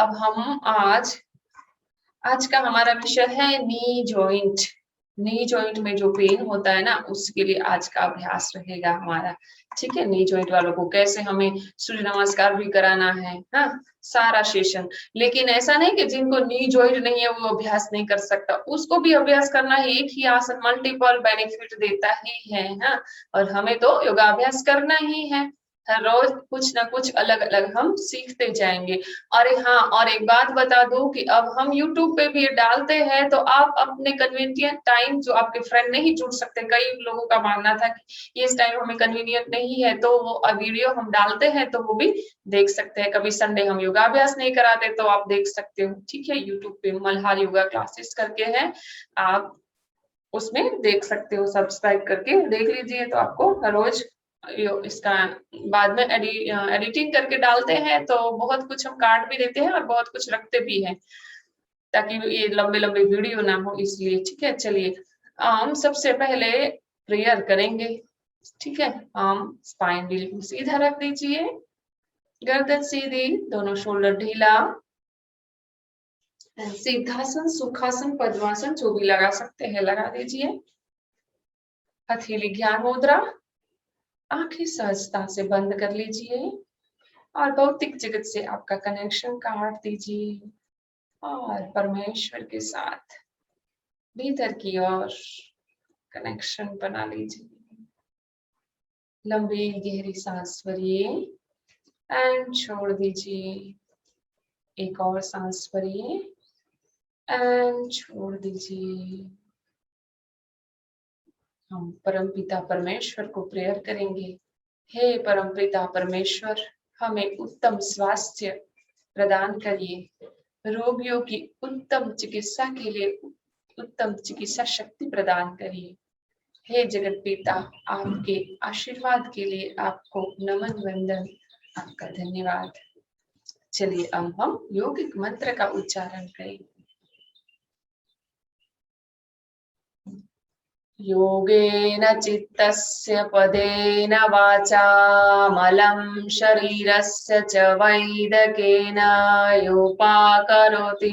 अब हम आज का हमारा विषय है नी जॉइंट। नी जॉइंट में जो पेन होता है ना, उसके लिए आज का अभ्यास रहेगा हमारा। ठीक है, नी जॉइंट वालों को कैसे हमें सूर्य नमस्कार भी कराना है, हाँ, सारा सेशन। लेकिन ऐसा नहीं कि जिनको नी जॉइंट नहीं है वो अभ्यास नहीं कर सकता, उसको भी अभ्यास करना है। एक ही आसन मल्टीपल बेनिफिट देता ही है, हाँ। और हमें तो योगाभ्यास करना ही है, हर रोज कुछ ना कुछ अलग अलग हम सीखते जाएंगे। अरे हाँ, और एक बात बता दूं कि अब हम YouTube पे भी ये डालते हैं, तो आप अपने कन्वीनियंट टाइम, जो आपके फ्रेंड नहीं जुड़ सकते, कई लोगों का मानना था कि इस टाइम हमें कन्वीनियंट नहीं है, तो वो वीडियो हम डालते हैं तो वो भी देख सकते हैं। कभी संडे हम योगाभ्यास नहीं कराते तो आप देख सकते हो। ठीक है, YouTube पे मल्हार योगा क्लासेस करके है, आप उसमें देख सकते हो। सब्सक्राइब करके देख लीजिए, तो आपको हर रोज इसका बाद में एडिटिंग करके डालते हैं, तो बहुत कुछ हम काट भी देते हैं और बहुत कुछ रखते भी हैं, ताकि ये लंबे लंबे वीडियो ना हो, इसलिए। ठीक है, चलिए हम सबसे पहले प्रेयर करेंगे। ठीक है, हम स्पाइन बिल्कुल सीधा रख दीजिए, गर्दन सीधी, दोनों शोल्डर ढीला, सिद्धासन, सुखासन, पद्मासन जो भी लगा सकते हैं लगा दीजिए। हथेली ज्ञान मुद्रा, आंखें सहजता से बंद कर लीजिए और भौतिक जगत से आपका कनेक्शन काट दीजिए और परमेश्वर के साथ भीतर की ओर कनेक्शन बना लीजिए। लंबी गहरी सांस भरिए एंड छोड़ दीजिए। एक और सांस भरिए एंड छोड़ दीजिए। हम परमपिता परमेश्वर को प्रेयर करेंगे। हे परमपिता परमेश्वर, हमें उत्तम स्वास्थ्य प्रदान करिए, रोगियों की उत्तम चिकित्सा के लिए उत्तम चिकित्सा शक्ति प्रदान करिए। हे जगत पिता, आपके आशीर्वाद के लिए आपको नमन वंदन, आपका धन्यवाद। चलिए अब हम योगिक मंत्र का उच्चारण करें। योगेन चित्तस्य पदेन वाचा मलं शरीरस्य च वैदकेन योपाकरोति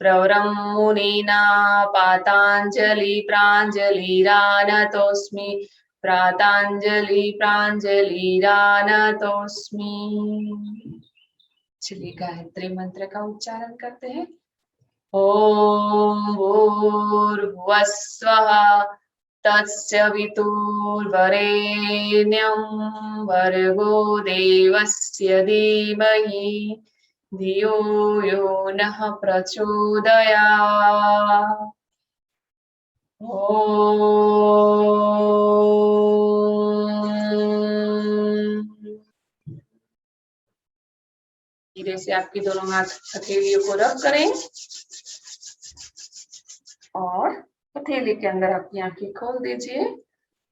प्रवरं मुनिना पाताञ्जलि प्राञ्जलिरानतोऽस्मि, प्राताञ्जलि प्राञ्जलिरानतोऽस्मि। चलिए गायत्री मंत्र का उच्चारण करते हैं। ओम भूर्भुवस्वः तस्य वितुर्वरेण्यं भर्गो देवस्य धीमहि धियो यो नः प्रचोदयात्। धीरे से आपकी दोनों हाथ हथेलियों को रब करें और हथेली के अंदर अपनी आंखें खोल दीजिए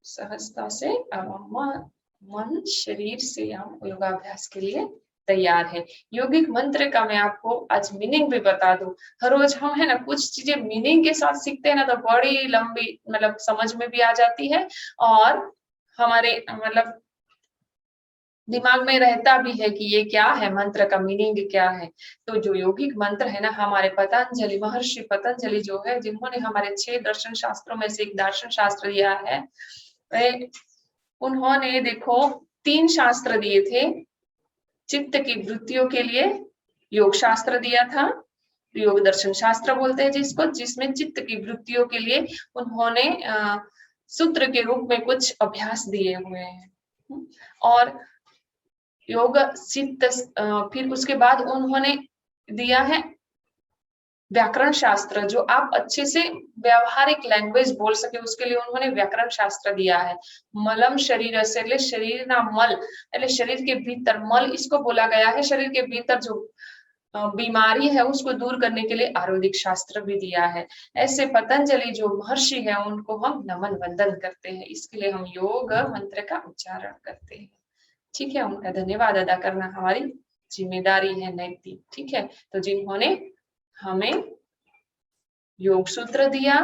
सहजता से। अब हम मन शरीर से हम योगाभ्यास के लिए तैयार है। योगिक मंत्र का मैं आपको आज मीनिंग भी बता दूं। हर रोज हम है ना कुछ चीजें मीनिंग के साथ सीखते हैं ना, तो बड़ी लंबी मतलब समझ में भी आ जाती है और हमारे मतलब दिमाग में रहता भी है कि ये क्या है, मंत्र का मीनिंग क्या है। तो जो योगिक मंत्र है ना, हमारे पतंजलि महर्षि पतंजलि जो है, जिन्होंने हमारे 6 दर्शन शास्त्रों में से एक दर्शन शास्त्र दिया है, उन्होंने देखो 3 शास्त्र दिए थे। चित्त की वृत्तियों के लिए योग शास्त्र दिया था, योग दर्शन शास्त्र बोलते हैं जिसको, जिसमें चित्त की वृत्तियों के लिए उन्होंने सूत्र के रूप में कुछ अभ्यास दिए हुए हैं। और योग चित्त, फिर उसके बाद उन्होंने दिया है व्याकरण शास्त्र, जो आप अच्छे से व्यवहारिक लैंग्वेज बोल सके उसके लिए उन्होंने व्याकरण शास्त्र दिया है। मलम शरीर से, शरीर ना मल, शरीर के भीतर मल इसको बोला गया है। शरीर के भीतर जो बीमारी है उसको दूर करने के लिए आयुर्वेदिक शास्त्र भी दिया है। ऐसे पतंजलि जो महर्षि है उनको हम नमन वंदन करते हैं, इसके लिए हम योग मंत्र का उच्चारण करते हैं। ठीक है, उनका धन्यवाद अदा करना हमारी जिम्मेदारी है, नैतिक। ठीक है, तो जिन्होंने हमें योग सूत्र दिया,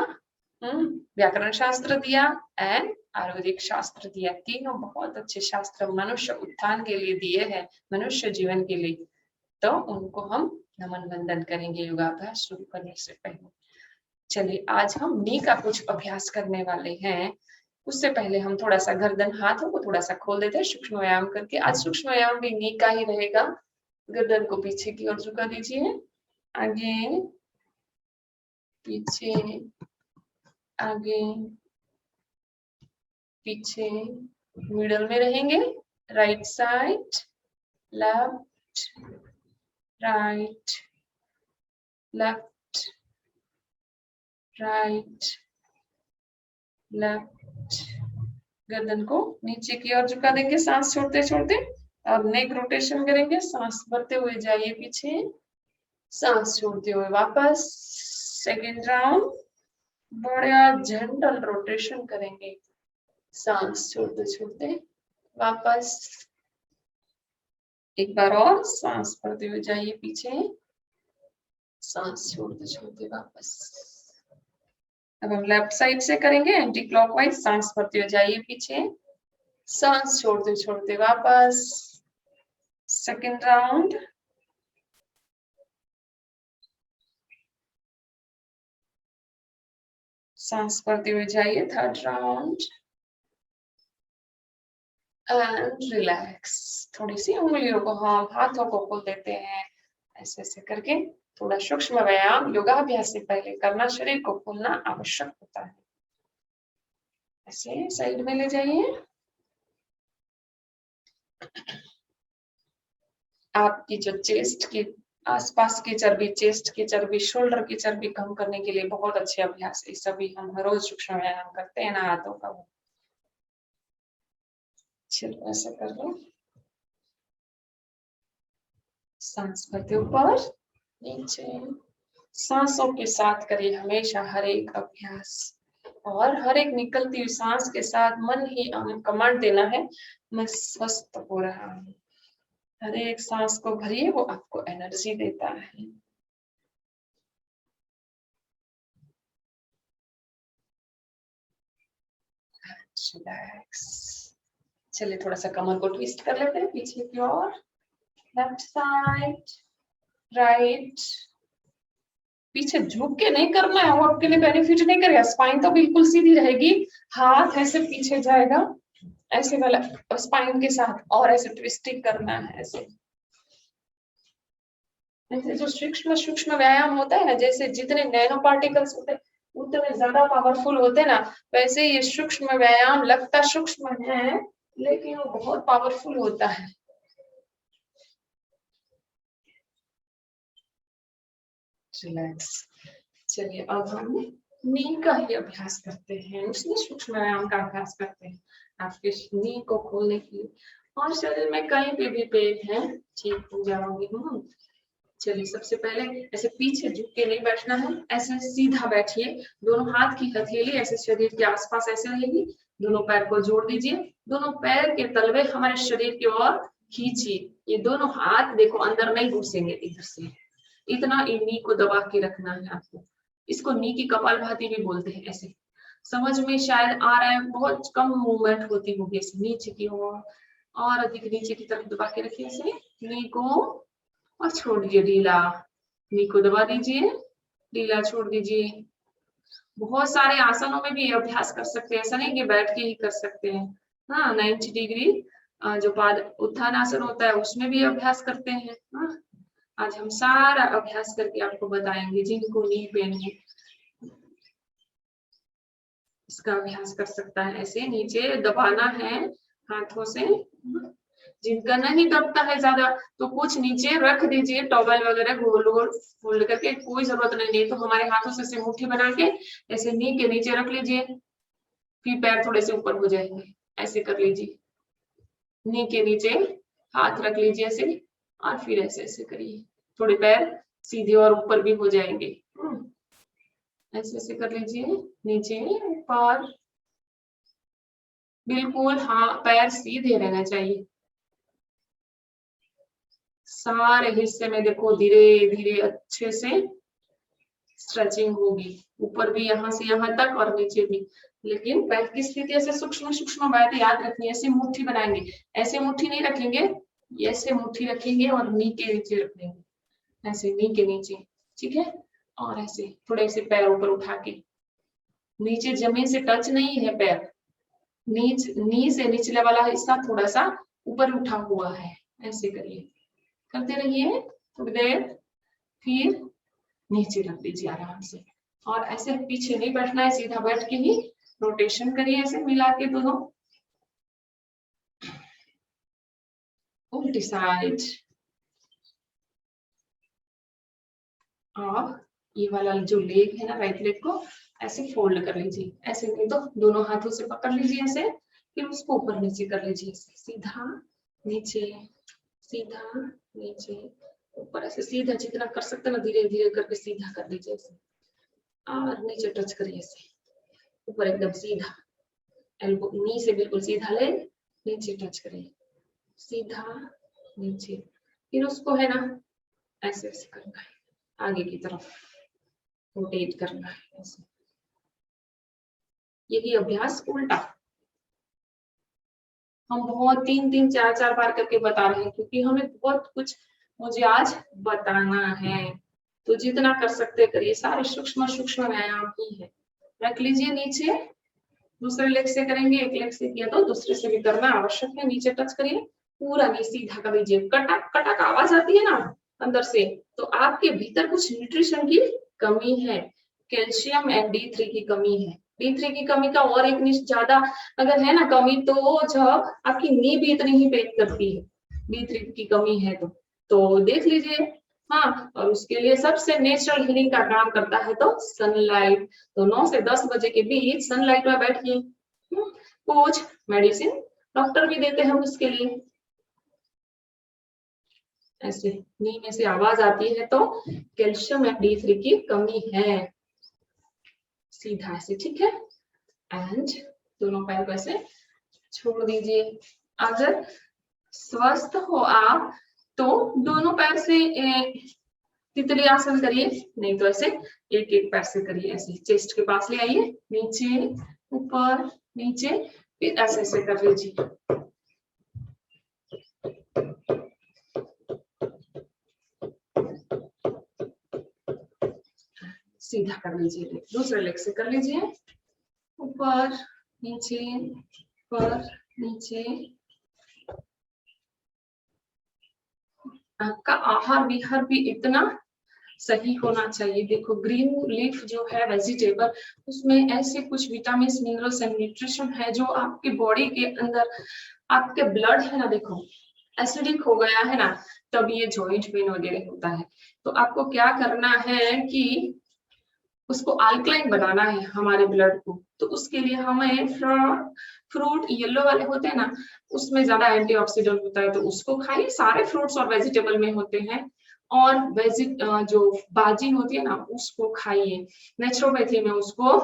व्याकरण शास्त्र दिया एंड आयुर्वेदिक शास्त्र दिया, तीनों बहुत अच्छे शास्त्र मनुष्य उत्थान के लिए दिए हैं, मनुष्य जीवन के लिए, तो उनको हम नमन वंदन करेंगे योगाभ्यास शुरू करने से पहले। चलिए आज हम नी का कुछ अभ्यास करने वाले हैं। उससे पहले हम थोड़ा सा गर्दन, हाथों को थोड़ा सा खोल देते हैं सूक्ष्म व्यायाम करके। आज सूक्ष्म व्यायाम भी नी का ही रहेगा। गर्दन को पीछे की ओर झुका दीजिए, आगे पीछे, आगे पीछे, मिडल में रहेंगे। Right side, left, right, left, right, left. गर्दन को नीचे की ओर झुका देंगे सांस छोड़ते छोड़ते। अब नेक रोटेशन करेंगे, सांस भरते हुए जाइए पीछे, सांस छोड़ते हुए वापस। सेकेंड राउंड बड़ा जेंटल रोटेशन करेंगे, सांस छोड़ते छोड़ते वापस। एक बार और सांस भरते हुए जाइए पीछे, सांस छोड़ते छोड़ते वापस। अब हम लेफ्ट साइड से करेंगे एंटी क्लॉकवाइज। सांस भरते हुए जाइए पीछे, सांस छोड़ते छोड़ते वापस। सेकेंड राउंड सांस भरते हुए जाइए। Third round and relax. थोड़ी सी उंगलियों को हम हाथों को खोल देते हैं, ऐसे ऐसे करके। थोड़ा सूक्ष्म व्यायाम योगाभ्यास से पहले करना, शरीर को खोलना आवश्यक होता है। ऐसे साइड में ले जाइए। आपकी जो चेस्ट की आसपास की चर्बी, चेस्ट की चर्बी, शोल्डर की चर्बी कम करने के लिए बहुत अच्छे अभ्यास है। सभी हम रोज सूक्ष्म व्यायाम करते हैं ना हाथों का। चलो ऐसा कर लो, सांस भरते ऊपर नीचे। सांसों के साथ करिए हमेशा हर एक अभ्यास, और हर एक निकलती हुई सांस के साथ मन ही कमांड देना है, मैं स्वस्थ हो रहा हूँ। हर एक सांस को भरिए, वो आपको एनर्जी देता है। रिलैक्स। चलिए थोड़ा सा कमर को ट्विस्ट कर लेते हैं पीछे की ओर। Left side, right. पीछे झुक के नहीं करना है, वो आपके लिए बेनिफिट नहीं करेगा। स्पाइन तो बिल्कुल सीधी रहेगी, हाथ ऐसे पीछे जाएगा, ऐसे वाला स्पाइन के साथ, और ऐसे ट्विस्टिंग करना है ऐसे। ऐसे जो सूक्ष्म सूक्ष्म व्यायाम होता है ना, जैसे जितने नैनो पार्टिकल्स होते हैं उतने ज्यादा पावरफुल होते हैं ना, वैसे ये सूक्ष्म व्यायाम लगता सूक्ष्म है लेकिन वो बहुत पावरफुल होता है। रिलैक्स। चलिए अब हम नी का ही अभ्यास करते हैं, उसमें सूक्ष्म व्यायाम का अभ्यास करते हैं आपके नी को खोलने के लिए। और शरीर में कहीं पे भी पेन है, ठीक हो जाओगी। चलिए सबसे पहले ऐसे पीछे झुक के नहीं बैठना है, ऐसे सीधा बैठिए। दोनों हाथ की हथेली ऐसे शरीर के आसपास ऐसे रहेगी। दोनों पैर को जोड़ दीजिए, दोनों पैर के तलवे हमारे शरीर की ओर खींचिए। ये दोनों हाथ देखो अंदर नहीं घुसेंगे इधर से, इतना नी को दबा के रखना है आपको। इसको नी की कपालभाति भी बोलते हैं। ऐसे समझ में शायद आ रहा है, बहुत कम मूवमेंट होती होगी ऐसे नीचे की ओर, और अधिक नीचे की तरफ दबा के रखिए ऐसे नी को, और छोड़ दीजिए ढीला। नी को दबा दीजिए, ढीला छोड़ दीजिए। बहुत सारे आसनों में भी अभ्यास कर सकते हैं, ऐसा नहीं कि बैठ के ही कर सकते हैं। हाँ 90 डिग्री जो पाद उत्थान आसन होता है उसमें भी अभ्यास करते हैं। हाँ आज हम सारा अभ्यास करके आपको बताएंगे। जिनको नी पेन है इसका अभ्यास कर सकता है। ऐसे नीचे दबाना है हाथों से। जिनका नहीं दबता है ज्यादा तो कुछ नीचे रख दीजिए, टॉवल वगैरह गोल गोल फोल्ड करके, कोई जरूरत नहीं तो हमारे हाथों से ऐसे मुट्ठी बना के ऐसे नी के नीचे रख लीजिए, फिर पैर थोड़े से ऊपर हो जाएंगे। ऐसे कर लीजिए, नी के नीचे हाथ रख लीजिए ऐसे, और फिर ऐसे ऐसे करिए, थोड़े पैर सीधे और ऊपर भी हो जाएंगे। ऐसे ऐसे कर लीजिए, नीचे ऊपर, बिल्कुल हाँ पैर सीधे रहना चाहिए। सारे हिस्से में देखो धीरे धीरे अच्छे से स्ट्रेचिंग होगी, ऊपर भी यहाँ से यहाँ तक और नीचे भी। लेकिन पैर की स्थिति ऐसे सूक्ष्म सूक्ष्म बातें याद रखनी है। ऐसे मुट्ठी बनाएंगे, ऐसे मुट्ठी नहीं रखेंगे, ऐसे मुट्ठी रखेंगे और नी के नीचे रखेंगे, ऐसे नी के नीचे, ठीक है। और ऐसे थोड़े से पैर ऊपर उठा के, नीचे जमीन से टच नहीं है पैर, नी से निचले वाला हिस्सा थोड़ा सा ऊपर उठा हुआ है। ऐसे करिए, करते रहिए थोड़ी देर, फिर नीचे रख दीजिए आराम से। और ऐसे पीछे नहीं बैठना है, सीधा बैठ के ही रोटेशन करिए, ऐसे मिला के दोनों। उल्टी साइड। और ये वाला जो लेग है ना, राइट लेग को ऐसे फोल्ड कर लीजिए, ऐसे नहीं तो दोनों हाथों से पकड़ लीजिए ऐसे, फिर उसको ऊपर नीचे कर लीजिए, सीधा नीचे, सीधा नीचे, ऊपर, ऐसे सीधा जितना कर सकते ना धीरे धीरे करके सीधा कर लीजिए ऐसे। और नीचे टच करिए ऐसे, ऊपर एकदम सीधा, एल्बो नी से बिल्कुल सीधा ले, नीचे टच करिए, सीधा नीचे, फिर उसको है ना ऐसे ऐसे करना है, आगे की तरफ रोटेट करना है ऐसे। यही अभ्यास उल्टा हम बहुत 3-3 4-4 बार करके बता रहे हैं, क्योंकि हमें बहुत कुछ मुझे आज बताना है, तो जितना कर सकते करिए, सारे सूक्ष्म सूक्ष्म व्यायाम ही है। रख लीजिए नीचे, दूसरे लेग से करेंगे, एक लेग से किया तो दूसरे से भी करना आवश्यक है। नीचे टच करिए, पूरा नी सीधा कर लीजिए, कटक कटक आवाज आती है ना अंदर से, तो आपके भीतर कुछ न्यूट्रिशन की कमी है, कैल्शियम एंड D3 की कमी है। D3 की कमी का और एक ज्यादा अगर है ना कमी, तो जब आपकी नी भी इतनी ही पेट करती है, D3 की कमी है तो देख लीजिए। हाँ, और उसके लिए सबसे नेचुरल हीलिंग का काम करता है तो सनलाइट, तो 9 से 10 बजे के बीच सनलाइट में बैठिए। कुछ मेडिसिन डॉक्टर भी देते हैं उसके लिए। ऐसे नी में से आवाज आती है तो कैल्शियम एंड D3 की कमी है, सीधा ऐसे, ठीक है। एंड दोनों पैर को ऐसे छोड़ दीजिए। अगर स्वस्थ हो आप तो दोनों पैर से तितली आसन करिए, नहीं तो ऐसे एक एक पैर से करिए, ऐसे चेस्ट के पास ले आइए, नीचे ऊपर नीचे, फिर ऐसे ऐसे कर लीजिए। सीधा कर लीजिए, दूसरे लेग से कर लीजिए, ऊपर नीचे ऊपर नीचे। आपका आहार विहार भी इतना सही होना चाहिए। देखो ग्रीन लीफ जो है वेजिटेबल, उसमें ऐसे कुछ विटामिन मिनरल्स एंड न्यूट्रिशन है जो आपके बॉडी के अंदर, आपके ब्लड है ना, देखो एसिडिक हो गया है ना, तब ये जॉइंट पेन वगैरह होता है। तो आपको क्या करना है कि उसको अल्कलाइन बनाना है हमारे ब्लड को, तो उसके लिए हमें फ्रूट येलो वाले होते हैं ना, उसमें ज्यादा एंटीऑक्सीडेंट होता है, तो उसको खाइए। सारे फ्रूट्स और वेजिटेबल में होते हैं। और जो भाजी होती है ना, उसको खाइए। नेचुरोपैथी में उसको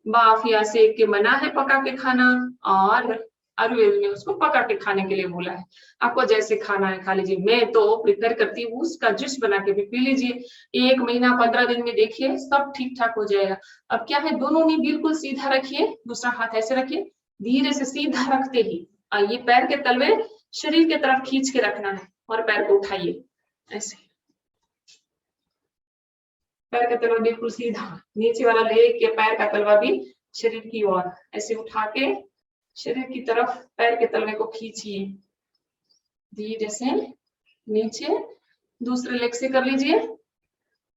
बाफ या सेक के मना है पका के खाना, और आयुर्वेद में उसको पका के खाने के लिए बोला है। आपको जैसे खाना है खा लीजिए। मैं तो प्रिपेयर करती हूँ, उसका जूस बना के भी पी लीजिए। 1 महीना 15 दिन में देखिए सब ठीक ठाक हो जाएगा। अब क्या है, दोनों नी बिल्कुल सीधा रखिए, दूसरा हाथ ऐसे रखिए, धीरे से सीधा रखते ही ये पैर के तलवे शरीर की तरफ खींच के रखना है, और पैर को उठाइए ऐसे, पैर का तलवा बिल्कुल सीधा, नीचे वाला लेग के पैर का तलवा भी शरीर की ओर ऐसे उठा के शरीर की तरफ पैर के तलवे को खींचिए, धीरे से नीचे। दूसरे लेग से कर लीजिए,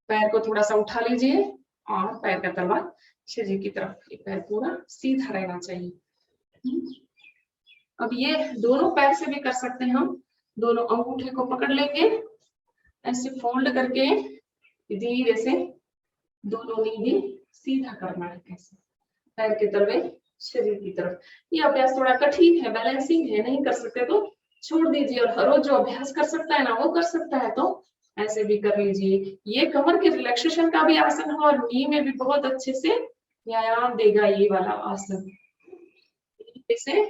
पैर को थोड़ा सा उठा लीजिए, और पैर का तलवा शरीर की तरफ, पैर पूरा सीधा रहना चाहिए। अब ये दोनों पैर से भी कर सकते हैं हम। दोनों अंगूठे को पकड़ लेंगे, ऐसे फोल्ड करके धीरे से दोनों नी भी सीधा करना है, कैसे पैर के तलवे शरीर की तरफ। ये अभ्यास थोड़ा कठिन है, बैलेंसिंग है, नहीं कर सकते तो छोड़ दीजिए। और हर रोज जो अभ्यास कर सकता है ना, वो कर सकता है तो ऐसे भी कर लीजिए। ये कमर के रिलैक्सेशन का भी आसन है, और नी में भी बहुत अच्छे से व्यायाम देगा ये वाला आसन। ऐसे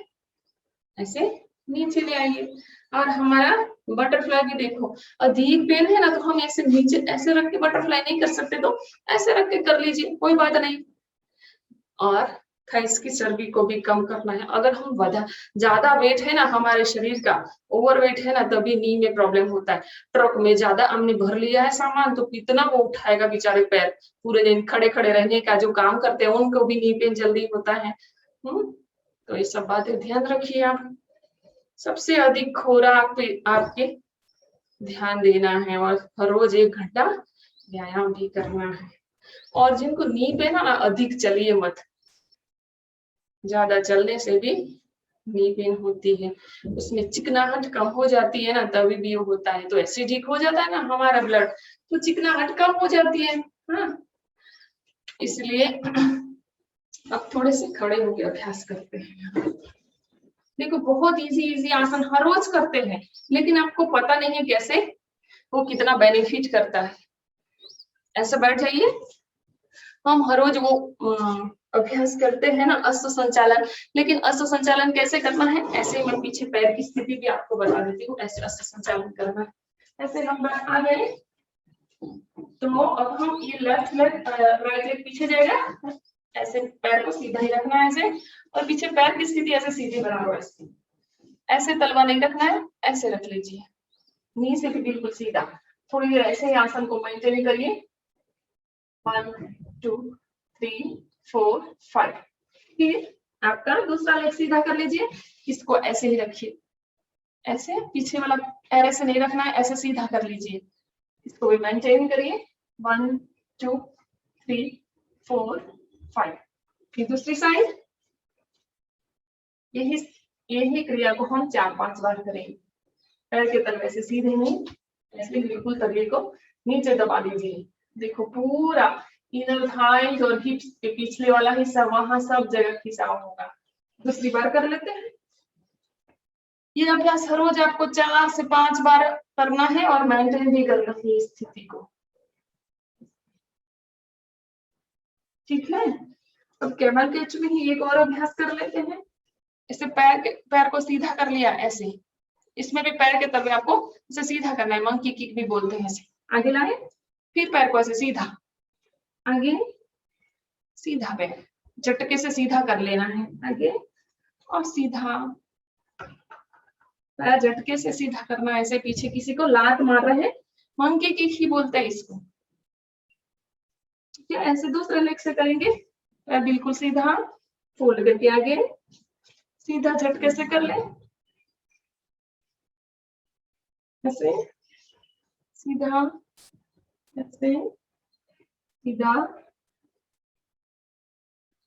ऐसे नीचे ले आइए। और हमारा बटरफ्लाई भी देखो, अधिक पेन है ना, तो हम ऐसे नीचे ऐसे रख के बटरफ्लाई नहीं कर सकते, तो ऐसे रख के कर लीजिए, कोई बात नहीं। और थाइस की चर्बी को भी कम करना है। अगर हम ज्यादा वेट है ना हमारे शरीर का, ओवर वेट है ना, तभी नी में प्रॉब्लम होता है। ट्रक में ज्यादा हमने भर लिया है सामान, तो कितना वो उठाएगा बेचारे, पैर पूरे दिन खड़े खड़े रहने का जो काम करते हैं उनको भी नी पेन जल्दी होता है। तो ये सब बातें ध्यान रखिए आप। सबसे अधिक खुराक पे आपके ध्यान देना है और हर रोज 1 घंटा व्यायाम भी करना है। और जिनको नी पेन है ना, अधिक चलिए मत, ज्यादा चलने से भी नी पेन होती है, उसमें चिकनाहट कम हो जाती है ना, तभी भी वो होता है। तो एसिडिक हो जाता है ना हमारा ब्लड, तो चिकनाहट कम हो जाती है। हाँ, इसलिए अब थोड़े से खड़े होकर अभ्यास करते हैं। देखो बहुत इजी आसन हर रोज करते हैं, लेकिन आपको पता नहीं है कैसे वो कितना बेनिफिट करता है। ऐसे बैठ जाइए। हम हर रोज वो अभ्यास करते हैं ना, अश्व संचालन। लेकिन अश्व संचालन कैसे करना है, ऐसे मैं पीछे पैर की स्थिति भी आपको बता देती हूँ। ऐसे अश्व संचालन करना है। ऐसे हम आ गए, तो अब हम ये लेफ्ट लेग राइट लेग पीछे जाएगा, ऐसे पैर को सीधा ही रखना है ऐसे, और पीछे पैर की स्थिति ऐसे सीधी बनाओ, ऐसे तलवा नहीं रखना है, ऐसे रख लीजिए, नी से भी बिल्कुल सीधा। थोड़ी देर ऐसे ही आसन को मेंटेन करिए। 1 2 3 4 5। फिर आपका दूसरा लेग सीधा कर लीजिए, इसको ऐसे ही रखिए, ऐसे पीछे वाला पैर ऐसे नहीं रखना है, ऐसे सीधा कर लीजिए, इसको भी मेंटेन करिए। 1 2 3 4 5। फिर दूसरी साइड, यही क्रिया को हम 4-5 बार करेंगे। पैर के तलवे से सीधे नहीं, ऐसे बिल्कुल तलवे को नीचे दबा दीजिए। देखो पूरा इनर थाइज और हिप्स के पिछले वाला हिस्सा, वहां सब जगह खिंचाव होगा। दूसरी बार कर लेते हैं। ये अभ्यास हर रोज आपको 4 से 5 बार करना है और मेंटेन भी करना है इस स्थिति को, ठीक है। अब कैमल कैच में ही एक और अभ्यास कर लेते हैं। ऐसे पैर को सीधा कर लिया ऐसे, इसमें भी पैर के तलवे आपको इसे सीधा करना है, मंकी किक भी बोलते हैं। ऐसे आगे लाए, फिर पैर को ऐसे सीधा, आगे सीधा, पैर झटके से सीधा कर लेना है, आगे और सीधा, पैर झटके से सीधा करना है। ऐसे पीछे किसी को लात मार रहे हैं, मंकी किक ही बोलते हैं इसको, ठीक है। ऐसे दूसरे लेग से करेंगे, पैर बिल्कुल सीधा, फोल्ड करके आगे सीधा झटके से कर ले, ऐसे सीधा, ऐसे सीधा।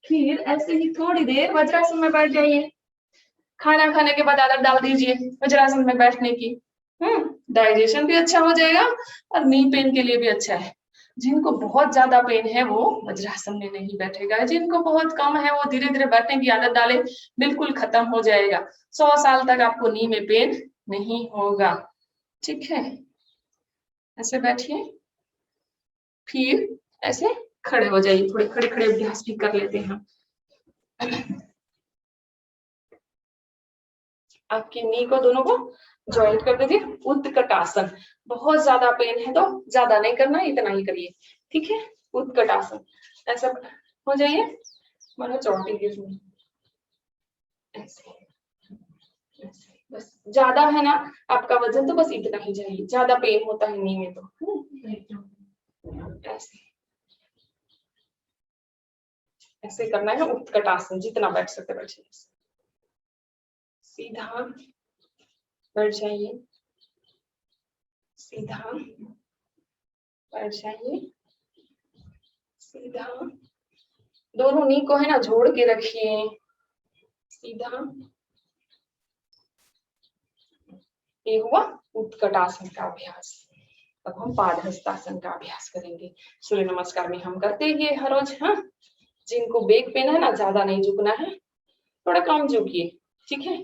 फिर ऐसे ही थोड़ी देर वज्रासन में बैठ जाइए। खाना खाने के बाद आदत डाल दीजिए वज्रासन में बैठने की। डाइजेशन भी अच्छा हो जाएगा और नी पेन के लिए भी अच्छा है। जिनको बहुत ज्यादा पेन है वो वज्रासन में नहीं बैठेगा, जिनको बहुत कम है वो धीरे धीरे बैठने की आदत डाले, बिल्कुल खत्म हो जाएगा। 100 साल तक आपको नी में पेन नहीं होगा, ठीक है। ऐसे बैठिए, फिर ऐसे खड़े हो जाइए। थोड़े खड़े खड़े अभ्यास भी कर लेते हैं। आपकी नी को दोनों को ज्वाइंट कर दीजिए। उत्कटासन, बहुत ज्यादा पेन है तो ज्यादा नहीं करना, इतना ही करिए, ठीक है। उत्कटासन, ऐसा हो जाइए, मानो चोटी गिर में ऐसे, ऐसे। बस ज्यादा है ना आपका वजन, तो बस इतना ही जाइए, ज्यादा पेन होता है नी में तो ऐसे ऐसे करना है। उत्कटासन, जितना बैठ सकते बैठिए, सीधा बैठ जाइए, सीधा बैठ जाइए, सीधा। दोनों नी को है ना जोड़ के रखिए, सीधा। ये हुआ उत्कटासन का अभ्यास। अब हम पादहस्तासन का अभ्यास करेंगे। सूर्य नमस्कार में हम करते हैं हर रोज। हाँ, जिनको बैक पेन है ना, ज्यादा नहीं झुकना है, थोड़ा कम झुकिए, ठीक है।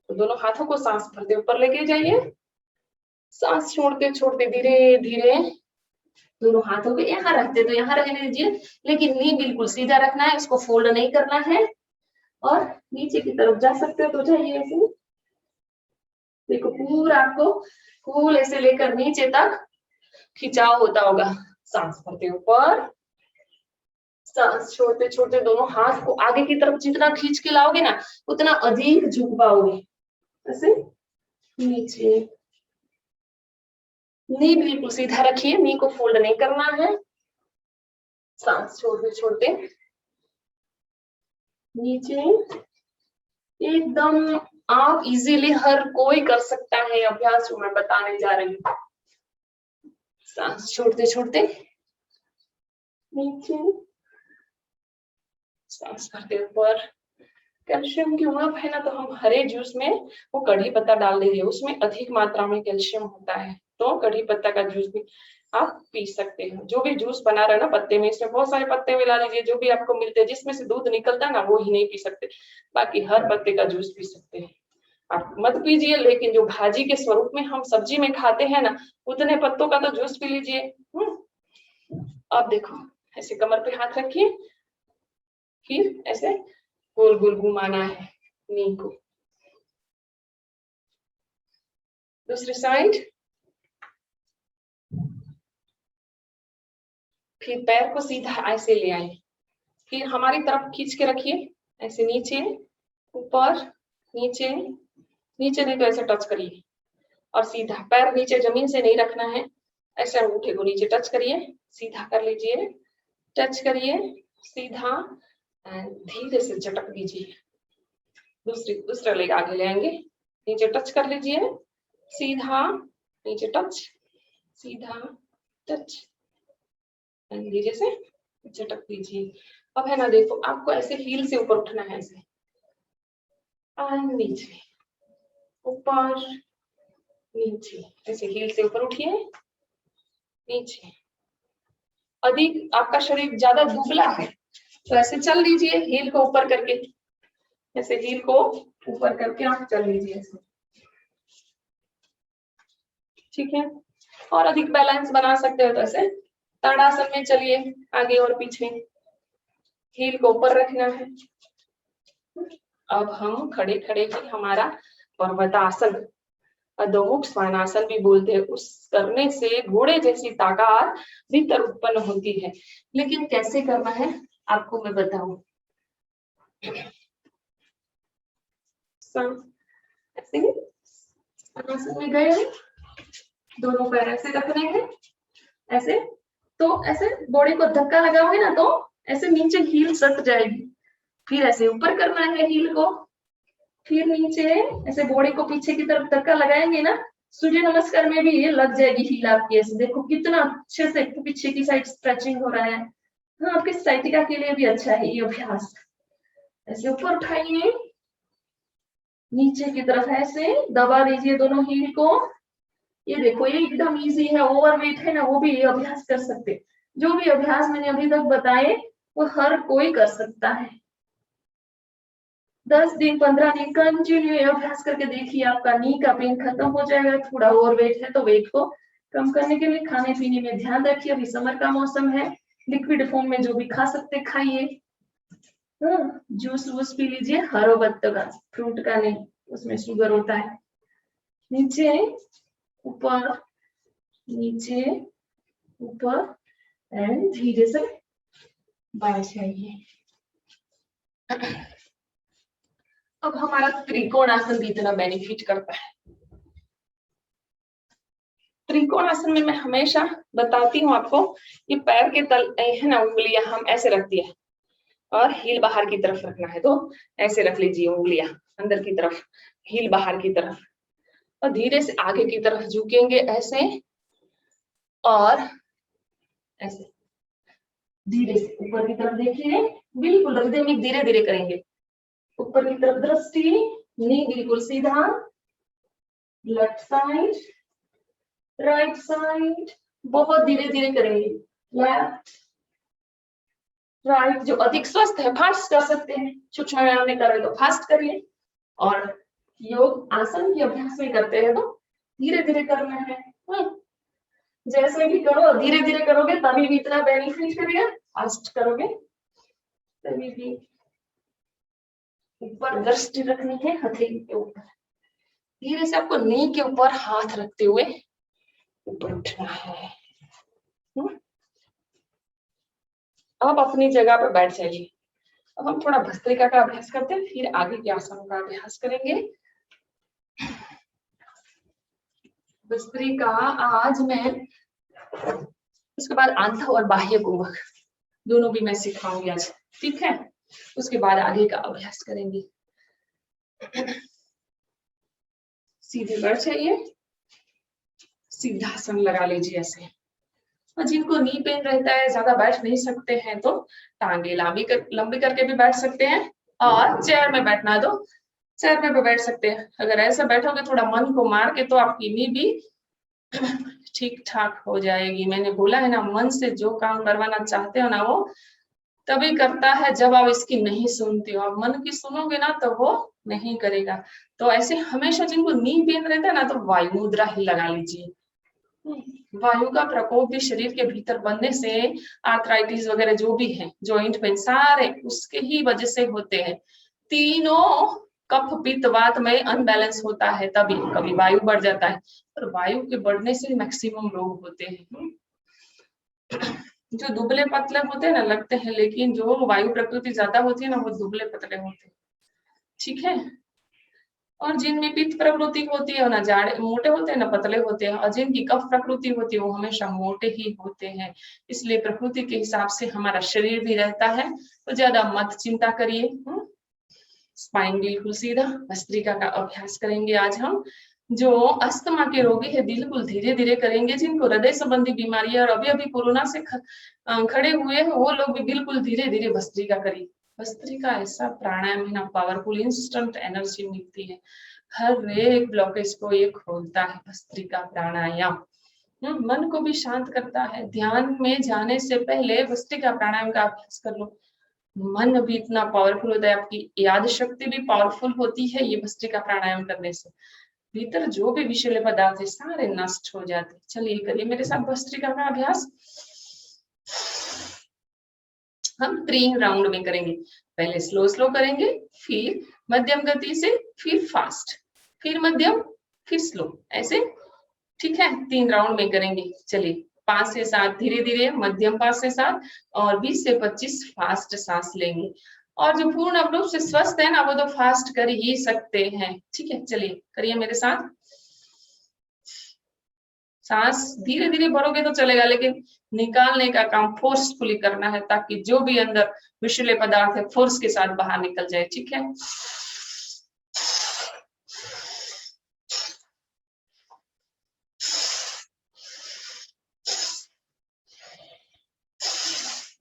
तो दोनों हाथों को सांस भरते ऊपर लेके जाइए, सांस छोड़ते छोड़ते धीरे धीरे दोनों हाथों को यहाँ रखते तो यहाँ रहने दीजिए, लेकिन नी बिल्कुल सीधा रखना है, इसको फोल्ड नहीं करना है। और नीचे की तरफ जा सकते हो तो जाइए ऐसे। देखो पूरा आपको कूल ऐसे लेकर नीचे तक खिंचाव होता होगा। सांस भरते ऊपर, सांस छोड़ते छोड़ते दोनों हाथ को आगे की तरफ जितना खींच के लाओगे ना उतना अधिक झुक पाओगे। ऐसे नीचे, नी बिल्कुल सीधा रखिए, नी को फोल्ड नहीं करना है। सांस छोड़ते छोड़ते नीचे, एकदम आप इजीली हर कोई कर सकता है अभ्यास जो मैं बताने जा रही हूँ। सांस छोड़ते छोड़ते नीचे, सांस भरते ऊपर। कैल्शियम की उणप है ना, तो हम हरे जूस में वो कढ़ी पत्ता डाल दीजिए, उसमें अधिक मात्रा में कैल्शियम होता है, तो कढ़ी पत्ता का जूस भी आप पी सकते हैं। जो भी जूस बना रहे ना पत्ते में, इसमें बहुत सारे पत्ते मिला लीजिए, जो भी आपको मिलते हैं, जिसमें से दूध निकलता है ना वो ही नहीं पी सकते, बाकी हर पत्ते का जूस पी सकते हैं। आप मत पीजिए, लेकिन जो भाजी के स्वरूप में हम सब्जी में खाते हैं ना, उतने पत्तों का तो जूस पी लीजिए। अब देखो, ऐसे कमर पे हाथ रखिए, फिर ऐसे गोल गोल घुमाना है नी को। दूसरी साइड, फिर पैर को सीधा ऐसे ले आए, फिर हमारी तरफ खींच के रखिए, ऐसे नीचे ऊपर, नीचे नीचे नहीं तो ऐसे टच करिए, और सीधा पैर नीचे जमीन से नहीं रखना है, ऐसे अंगूठे को नीचे टच करिए, सीधा कर लीजिए, टच करिए सीधा, धीरे से झटक दीजिए। दूसरा लेग आगे ले आएंगे, नीचे टच कर लीजिए, सीधा नीचे टच, सीधा टच, धीरे से झटक दीजिए। अब है ना, देखो आपको ऐसे हील से ऊपर उठना है, ऐसे नीचे ऊपर नीचे, ऐसे हील से ऊपर उठिए, नीचे। अधिक आपका शरीर ज्यादा दुबला है तो ऐसे चल लीजिए, हील को ऊपर करके, ऐसे हील को ऊपर करके आप चल लीजिए ऐसे, ठीक है। और अधिक बैलेंस बना सकते हो तो ऐसे ताड़ासन में चलिए, आगे और पीछे, हील को ऊपर रखना है। अब हम खड़े खड़े ही हमारा पर्वतासन, अधोमुख श्वानासन भी बोलते हैं, उस करने से घोड़े जैसी ताकत भीतर उत्पन्न होती है। लेकिन कैसे करना है आपको मैं बताऊं। ऐसे श्वानासन में गए, दोनों पैर ऐसे रखने हैं, ऐसे तो ऐसे बॉडी को धक्का लगाओगे ना तो ऐसे नीचे हील सट जाएगी, फिर ऐसे ऊपर करना है हील को, फिर नीचे ऐसे बॉडी को पीछे की तरफ धक्का लगाएंगे ना, सूर्य नमस्कार में भी ये लग जाएगी हील आपकी। ऐसे देखो कितना अच्छे से पीछे की साइड स्ट्रेचिंग हो रहा है। हाँ, आपके साइटिका के लिए भी अच्छा है ये अभ्यास। ऐसे ऊपर उठाइए, नीचे की तरफ ऐसे दबा दीजिए दोनों हील को। ये देखो ये एकदम इजी है, ओवरवेट है ना वो भी ये अभ्यास कर सकते। जो भी अभ्यास मैंने अभी तक बताए वो हर कोई कर सकता है। 10 दिन 15 दिन कंटिन्यू अभ्यास करके देखिए, आपका नी का पेन खत्म हो जाएगा। थोड़ा ओवरवेट है तो वेट को कम करने के लिए खाने पीने में ध्यान रखिए, अभी समर का मौसम है, लिक्विड फॉर्म में जो भी खा सकते खाइए। जूस वूस पी लीजिए, हरो पत्तों का, फ्रूट का नहीं, उसमें शुगर होता है। नीचे ऊपर नीचे ऊपर एंड धीरे से बाहर जाइए। अब हमारा त्रिकोणासन भी इतना बेनिफिट करता है। त्रिकोणासन में मैं हमेशा बताती हूँ आपको, ये पैर के तल है ना, उंगलियां हम ऐसे रखती है और हील बाहर की तरफ रखना है, तो ऐसे रख लीजिए उंगलियां अंदर की तरफ, हील बाहर की तरफ, और धीरे से आगे की तरफ झुकेंगे ऐसे, और ऐसे धीरे से ऊपर की तरफ देखिए, बिल्कुल रखते धीरे धीरे करेंगे, ऊपर की तरफ दृष्टि, नी बिल्कुल सीधा, लेफ्ट साइड राइट साइड, बहुत धीरे धीरे करेंगे, लेफ्ट राइट। जो अधिक स्वस्थ है फास्ट कर सकते हैं, सूक्ष्म व्यायाम में करें तो फास्ट करिए, और योग आसन के अभ्यास में करते हैं तो धीरे धीरे करना है। जैसे भी करो धीरे धीरे करोगे तभी भी इतना बेनिफिट करेगा, फास्ट करोगे तभी भी। ऊपर दृष्टि रखनी है हथेली के ऊपर, धीरे से आपको नी के ऊपर हाथ रखते हुए ऊपर उठना है। अब अपनी जगह पे बैठ जाइए। अब हम थोड़ा भस्त्रिका का अभ्यास करते हैं, फिर आगे के आसनों का अभ्यास करेंगे। भस्त्रिका आज मैं, उसके बाद आंत और बाह्य गोमुख दोनों भी मैं सिखाऊंगी आज, ठीक है। उसके बाद आगे का अभ्यास करेंगे। सीधे बैठ जाइए, सीधासन लगा लीजिए ऐसे। और जिनको नी पेन रहता है, ज्यादा बैठ नहीं सकते हैं, तो टांगे लंबी करके भी बैठ सकते हैं, और चेयर में बैठना दो, चेयर में भी बैठ सकते हैं। अगर ऐसा बैठोगे थोड़ा मन को मार के, तो आपकी नी भी ठीक ठाक हो जाएगी। मैंने बोला है ना, मन से जो काम करवाना चाहते हो ना, वो तभी करता है जब आप इसकी नहीं सुनते हो। आप मन की सुनोगे ना, तो वो नहीं करेगा। तो ऐसे हमेशा जिनको नी पेन रहता है ना, तो वायु मुद्रा ही लगा लीजिए। वायु का प्रकोप भी शरीर के भीतर बनने से आर्थराइटिस वगैरह जो भी है, जॉइंट पेन, सारे उसके ही वजह से होते हैं। तीनों कफ पित्त वात में अनबैलेंस होता है, तभी कभी वायु बढ़ जाता है, और वायु के बढ़ने से मैक्सिमम रोग होते हैं। जो दुबले पतले होते हैं ना, लगते हैं, लेकिन जो वायु प्रकृति ज्यादा होती है ना, वो दुबले पतले होते हैं, ठीक है। और जिनमें पित्त प्रकृति होती है ना, जाड़े मोटे होते हैं ना, पतले होते हैं, और जिनकी कफ प्रकृति होती है, वो हमेशा मोटे ही होते हैं। इसलिए प्रकृति के हिसाब से हमारा शरीर भी रहता है, तो ज्यादा मत चिंता करिए। स्पाइन बिल्कुल सीधा। भस्त्रिका का अभ्यास करेंगे आज हम। जो अस्थमा के रोगी है, बिल्कुल धीरे धीरे करेंगे। जिनको हृदय संबंधी बीमारी है और अभी अभी कोरोना से खड़े हुए हैं, वो लोग भी बिल्कुल धीरे धीरे भस्त्रिका करिए। भस्त्रिका ऐसा प्राणायाम है ना, पावरफुल, इंस्टेंट एनर्जी मिलती है। हर एक ब्लॉकेज को ये खोलता है भस्त्रिका प्राणायाम। मन को भी शांत करता है। ध्यान में जाने से पहले भस्त्रिका प्राणायाम का अभ्यास कर लो। मन भी इतना पावरफुल होता है, आपकी याद शक्ति भी पावरफुल होती है ये भस्त्रिका प्राणायाम करने से। भीतर जो भी विषैले पदार्थ है, सारे नष्ट हो जाते। चलिए करिए मेरे साथ भस्त्रिका का अभ्यास। हम 3 राउंड में करेंगे। पहले स्लो स्लो करेंगे, फिर मध्यम गति से, फिर फास्ट, फिर मध्यम, फिर स्लो, ऐसे, ठीक है। 3 राउंड में करेंगे। चलिए 5 से 7 धीरे धीरे, मध्यम 5 से 7, और 20 से 25 फास्ट सांस लेंगे। और जो पूर्ण रूप से स्वस्थ है ना, वो तो फास्ट कर ही सकते हैं, ठीक है। चलिए करिए मेरे साथ। सांस धीरे धीरे भरोगे तो चलेगा, लेकिन निकालने का काम फोर्सफुली करना है, ताकि जो भी अंदर विषैले पदार्थ है, फोर्स के साथ बाहर निकल जाए, ठीक है।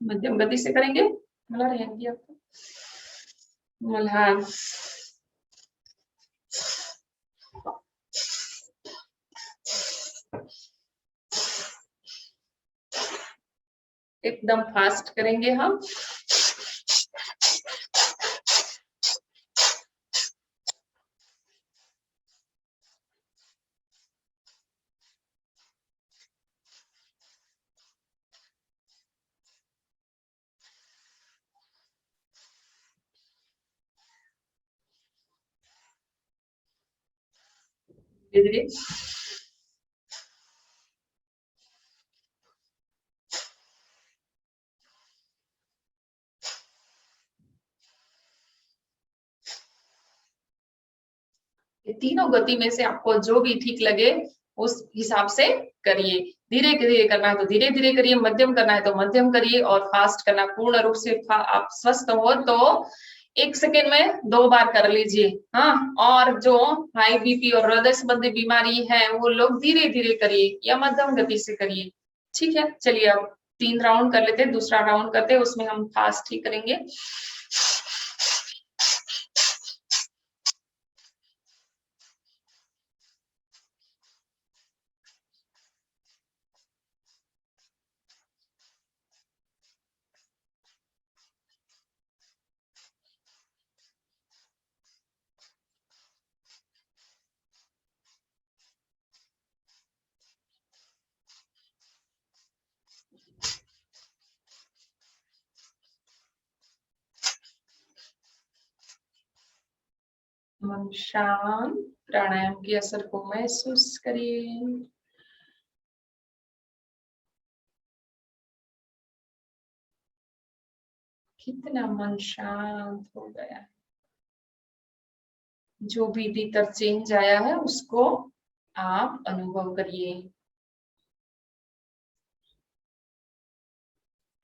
मध्यम गति से करेंगे। मला रहेंगी आपको मल्हार। एकदम फास्ट करेंगे हम। धीरे धीरे। ये तीनों गति में से आपको जो भी ठीक लगे, उस हिसाब से करिए। धीरे धीरे करना है तो धीरे धीरे करिए, मध्यम करना है तो मध्यम करिए, और फास्ट करना, पूर्ण रूप से आप स्वस्थ हो तो 1 सेकेंड में 2 बार कर लीजिए। हाँ, और जो हाई बीपी और हृदय संबंधी बीमारी है, वो लोग धीरे धीरे करिए या मध्यम गति से करिए, ठीक है। चलिए अब 3 राउंड कर लेते हैं, दूसरा राउंड करते हैं, उसमें हम फास्ट ही करेंगे। मन शांत, प्राणायाम के असर को महसूस करिए। कितना मन शांत हो गया है। जो भी भीतर चेंज आया है उसको आप अनुभव करिए।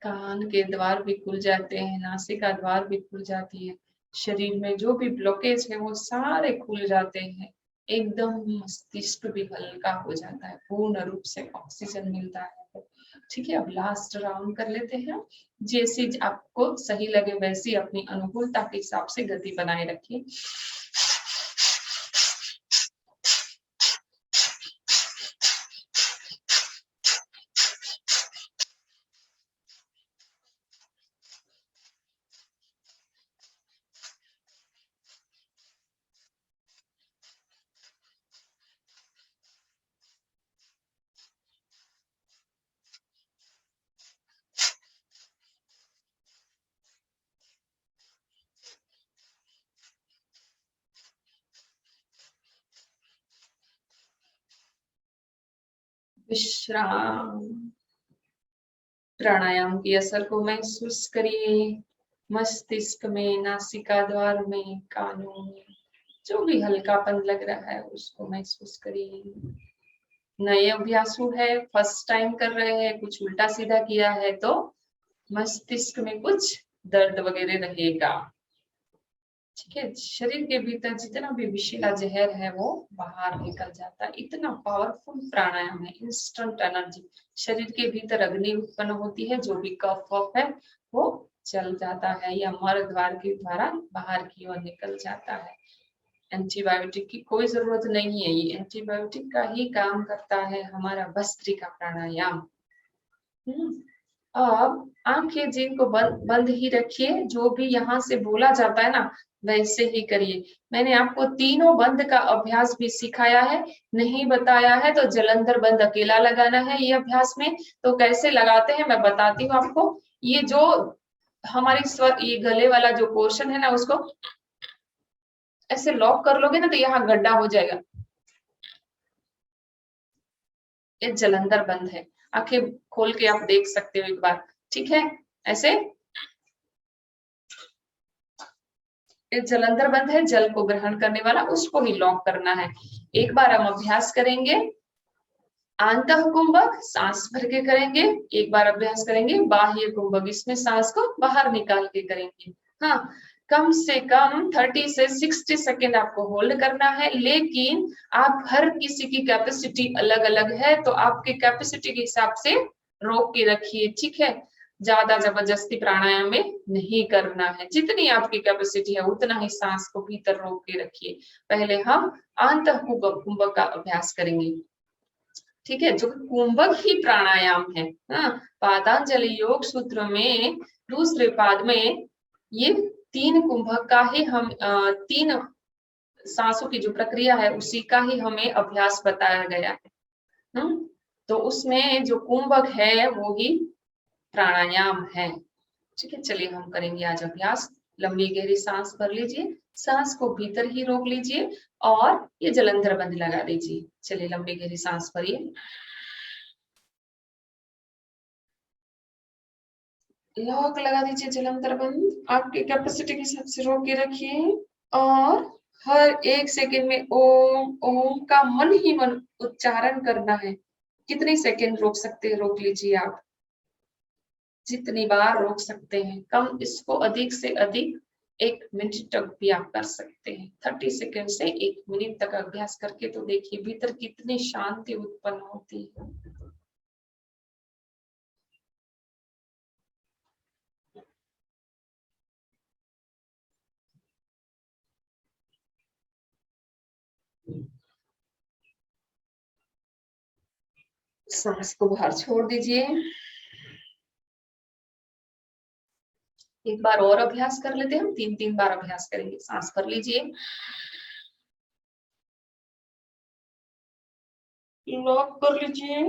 कान के द्वार भी खुल जाते हैं, नासिका द्वार भी खुल जाती है, शरीर में जो भी ब्लॉकेज है वो सारे खुल जाते हैं, एकदम मस्तिष्क भी हल्का हो जाता है, पूर्ण रूप से ऑक्सीजन मिलता है। ठीक है, अब लास्ट राउंड कर लेते हैं। जैसी आपको सही लगे वैसी अपनी अनुकूलता के हिसाब से गति बनाए रखिए। विश्राम। प्राणायाम की असर को महसूस करिए, मस्तिष्क में, नासिका द्वार में, कानों में जो भी हल्कापन लग रहा है उसको महसूस करिए। नए अभ्यासु है, फर्स्ट टाइम कर रहे हैं, कुछ उल्टा सीधा किया है तो मस्तिष्क में कुछ दर्द वगैरह रहेगा। ठीक है, शरीर के भीतर जितना भी विषैला जहर है वो बाहर निकल जाता है। इतना पावरफुल प्राणायाम है, इंस्टेंट एनर्जी। शरीर के भीतर अग्नि उत्पन्न होती है, जो भी कफ वफ है वो चल जाता है या मर द्वार के द्वारा बाहर की ओर निकल जाता है। एंटीबायोटिक की कोई जरूरत नहीं है, ये एंटीबायोटिक का ही काम करता है हमारा भस्त्रिका प्राणायाम। अब आंखें जिनको बंद ही रखिए, जो भी यहाँ से बोला जाता है ना वैसे ही करिए। मैंने आपको तीनों बंद का अभ्यास भी सिखाया है, नहीं बताया है तो जलंधर बंद अकेला लगाना है ये अभ्यास में। तो कैसे लगाते हैं मैं बताती हूँ आपको। ये जो हमारी स्वर, ये गले वाला जो पोर्शन है ना उसको ऐसे लॉक कर लोगे ना तो यहाँ गड्ढा हो जाएगा, ये जलंधर बंद है। आंखें खोल के आप देख सकते हो एक बार, ठीक है। ऐसे ये जलंधर बंद है, जल को ग्रहण करने वाला, उसको ही लॉक करना है। एक बार हम अभ्यास करेंगे आंतः कुंभक, सांस भर के करेंगे। एक बार अभ्यास करेंगे बाह्य कुंभक, इसमें सांस को बाहर निकाल के करेंगे। हाँ, कम से कम 30 से 60 सेकेंड आपको होल्ड करना है, लेकिन आप हर किसी की कैपेसिटी अलग अलग है तो आपके कैपेसिटी के हिसाब से रोक के रखिए। ठीक है, ज्यादा जबरदस्ती प्राणायाम में नहीं करना है, जितनी आपकी कैपेसिटी है उतना ही सांस को भीतर रोक के रखिए। पहले हम आंतः कुंभक का अभ्यास करेंगे। ठीक है, जो कुंभक ही प्राणायाम है। हाँ, पातंजलि योग सूत्र में दूसरे पाद में ये तीन कुंभक का ही हम तीन सांसों की जो प्रक्रिया है उसी का ही हमें अभ्यास बताया गया है। तो उसमें जो कुंभक है वो ही प्राणायाम है। ठीक है, चलिए हम करेंगे आज अभ्यास। लंबी गहरी सांस भर लीजिए, सांस को भीतर ही रोक लीजिए और ये जलंधर बंद लगा दीजिए। चलिए लंबी गहरी सांस भरिए, लॉक लगा दीजिए, जलंधर बंद आपकी कैपेसिटी के हिसाब से रोक के रखिए और हर एक सेकंड में ओम ओम का मन ही मन उच्चारण करना है। कितनी सेकंड रोक सकते हैं रोक लीजिए आप, जितनी बार रोक सकते हैं। कम, इसको अधिक से अधिक 1 मिनट तक भी आप कर सकते हैं। 30 सेकंड से 1 मिनट तक अभ्यास करके तो देखिए भीतर कितनी शांति उत्पन्न होती है। सांस को बाहर छोड़ दीजिए। एक बार और अभ्यास कर लेते हैं, हम 3-3 बार अभ्यास करेंगे। सांस भर लीजिए, लॉक कर लीजिए,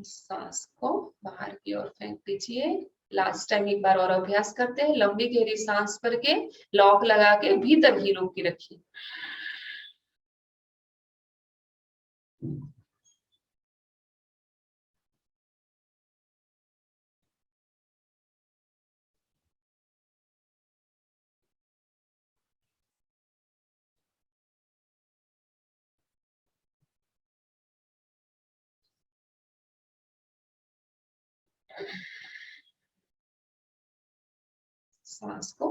सांस को बाहर की ओर फेंक दीजिए। लास्ट टाइम एक बार और अभ्यास करते हैं। लंबी गहरी सांस भर के लॉक लगा के भीतर ही रोक के रखिए। सांस को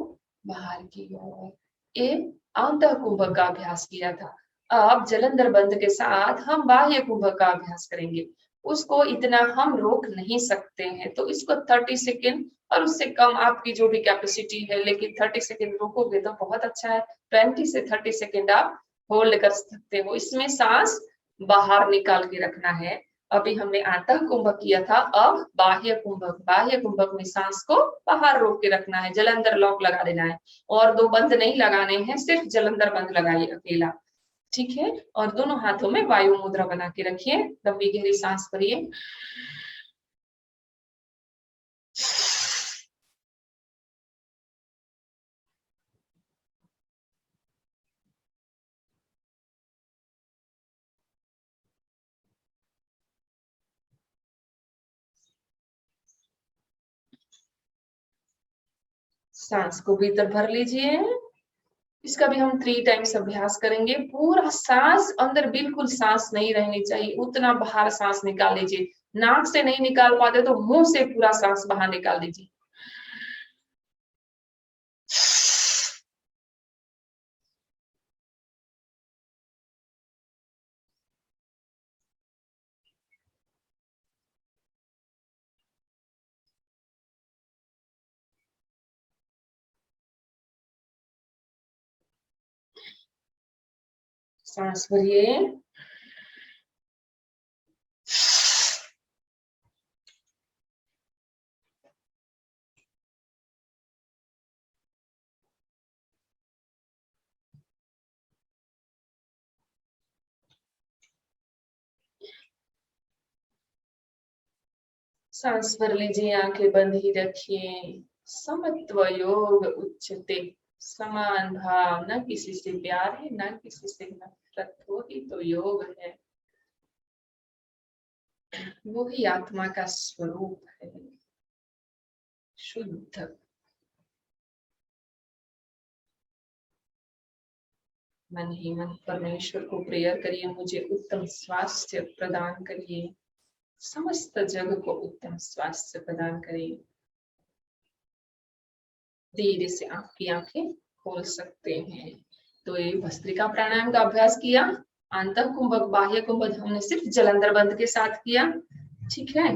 बाहर की ओर। ये आंतः कुंभक का अभ्यास किया था। अब जलंधर बंद के साथ हम बाह्य कुंभक का अभ्यास करेंगे। उसको इतना हम रोक नहीं सकते हैं, तो इसको 30 सेकेंड और उससे कम आपकी जो भी कैपेसिटी है, लेकिन 30 सेकेंड रोकोगे तो बहुत अच्छा है। 20 से 30 सेकेंड आप होल्ड कर सकते हो। इसमें सांस बाहर निकाल के रखना है। अभी हमने आंतः कुंभक किया था, अब बाह्य कुंभक। बाह्य कुंभक में सांस को बाहर रोक के रखना है, जलंधर लॉक लगा देना है और दो बंद नहीं लगाने हैं, सिर्फ जलंधर बंद लगाइए अकेला। ठीक है, और दोनों हाथों में वायु मुद्रा बना के रखिए। लंबी गहरी सांस भरिए। सांस को भीतर भर लीजिए। इसका भी हम 3 टाइम्स अभ्यास करेंगे। पूरा सांस अंदर, बिल्कुल सांस नहीं रहनी चाहिए, उतना बाहर सांस निकाल लीजिए। नाक से नहीं निकाल पाते तो मुंह से पूरा सांस बाहर निकाल दीजिए। सांस भरिए। सांस भर लीजिए, आंखें बंद ही रखिए। समत्व योग उच्चते। समान भाव, न किसी से प्यार है न किसी से नफरत, वो ही तो योग है। वो ही आत्मा का स्वरूप है, शुद्ध। मन ही मन परमेश्वर को प्रेयर करिए, मुझे उत्तम स्वास्थ्य प्रदान करिए, समस्त जग को उत्तम स्वास्थ्य प्रदान करिए। धीरे से आपकी आंखें खोल सकते हैं। तो ये भस्त्रिका प्राणायाम का अभ्यास किया। आंतः कुंभक बाह्य कुंभक हमने सिर्फ जलंधर बंद के साथ किया। ठीक है,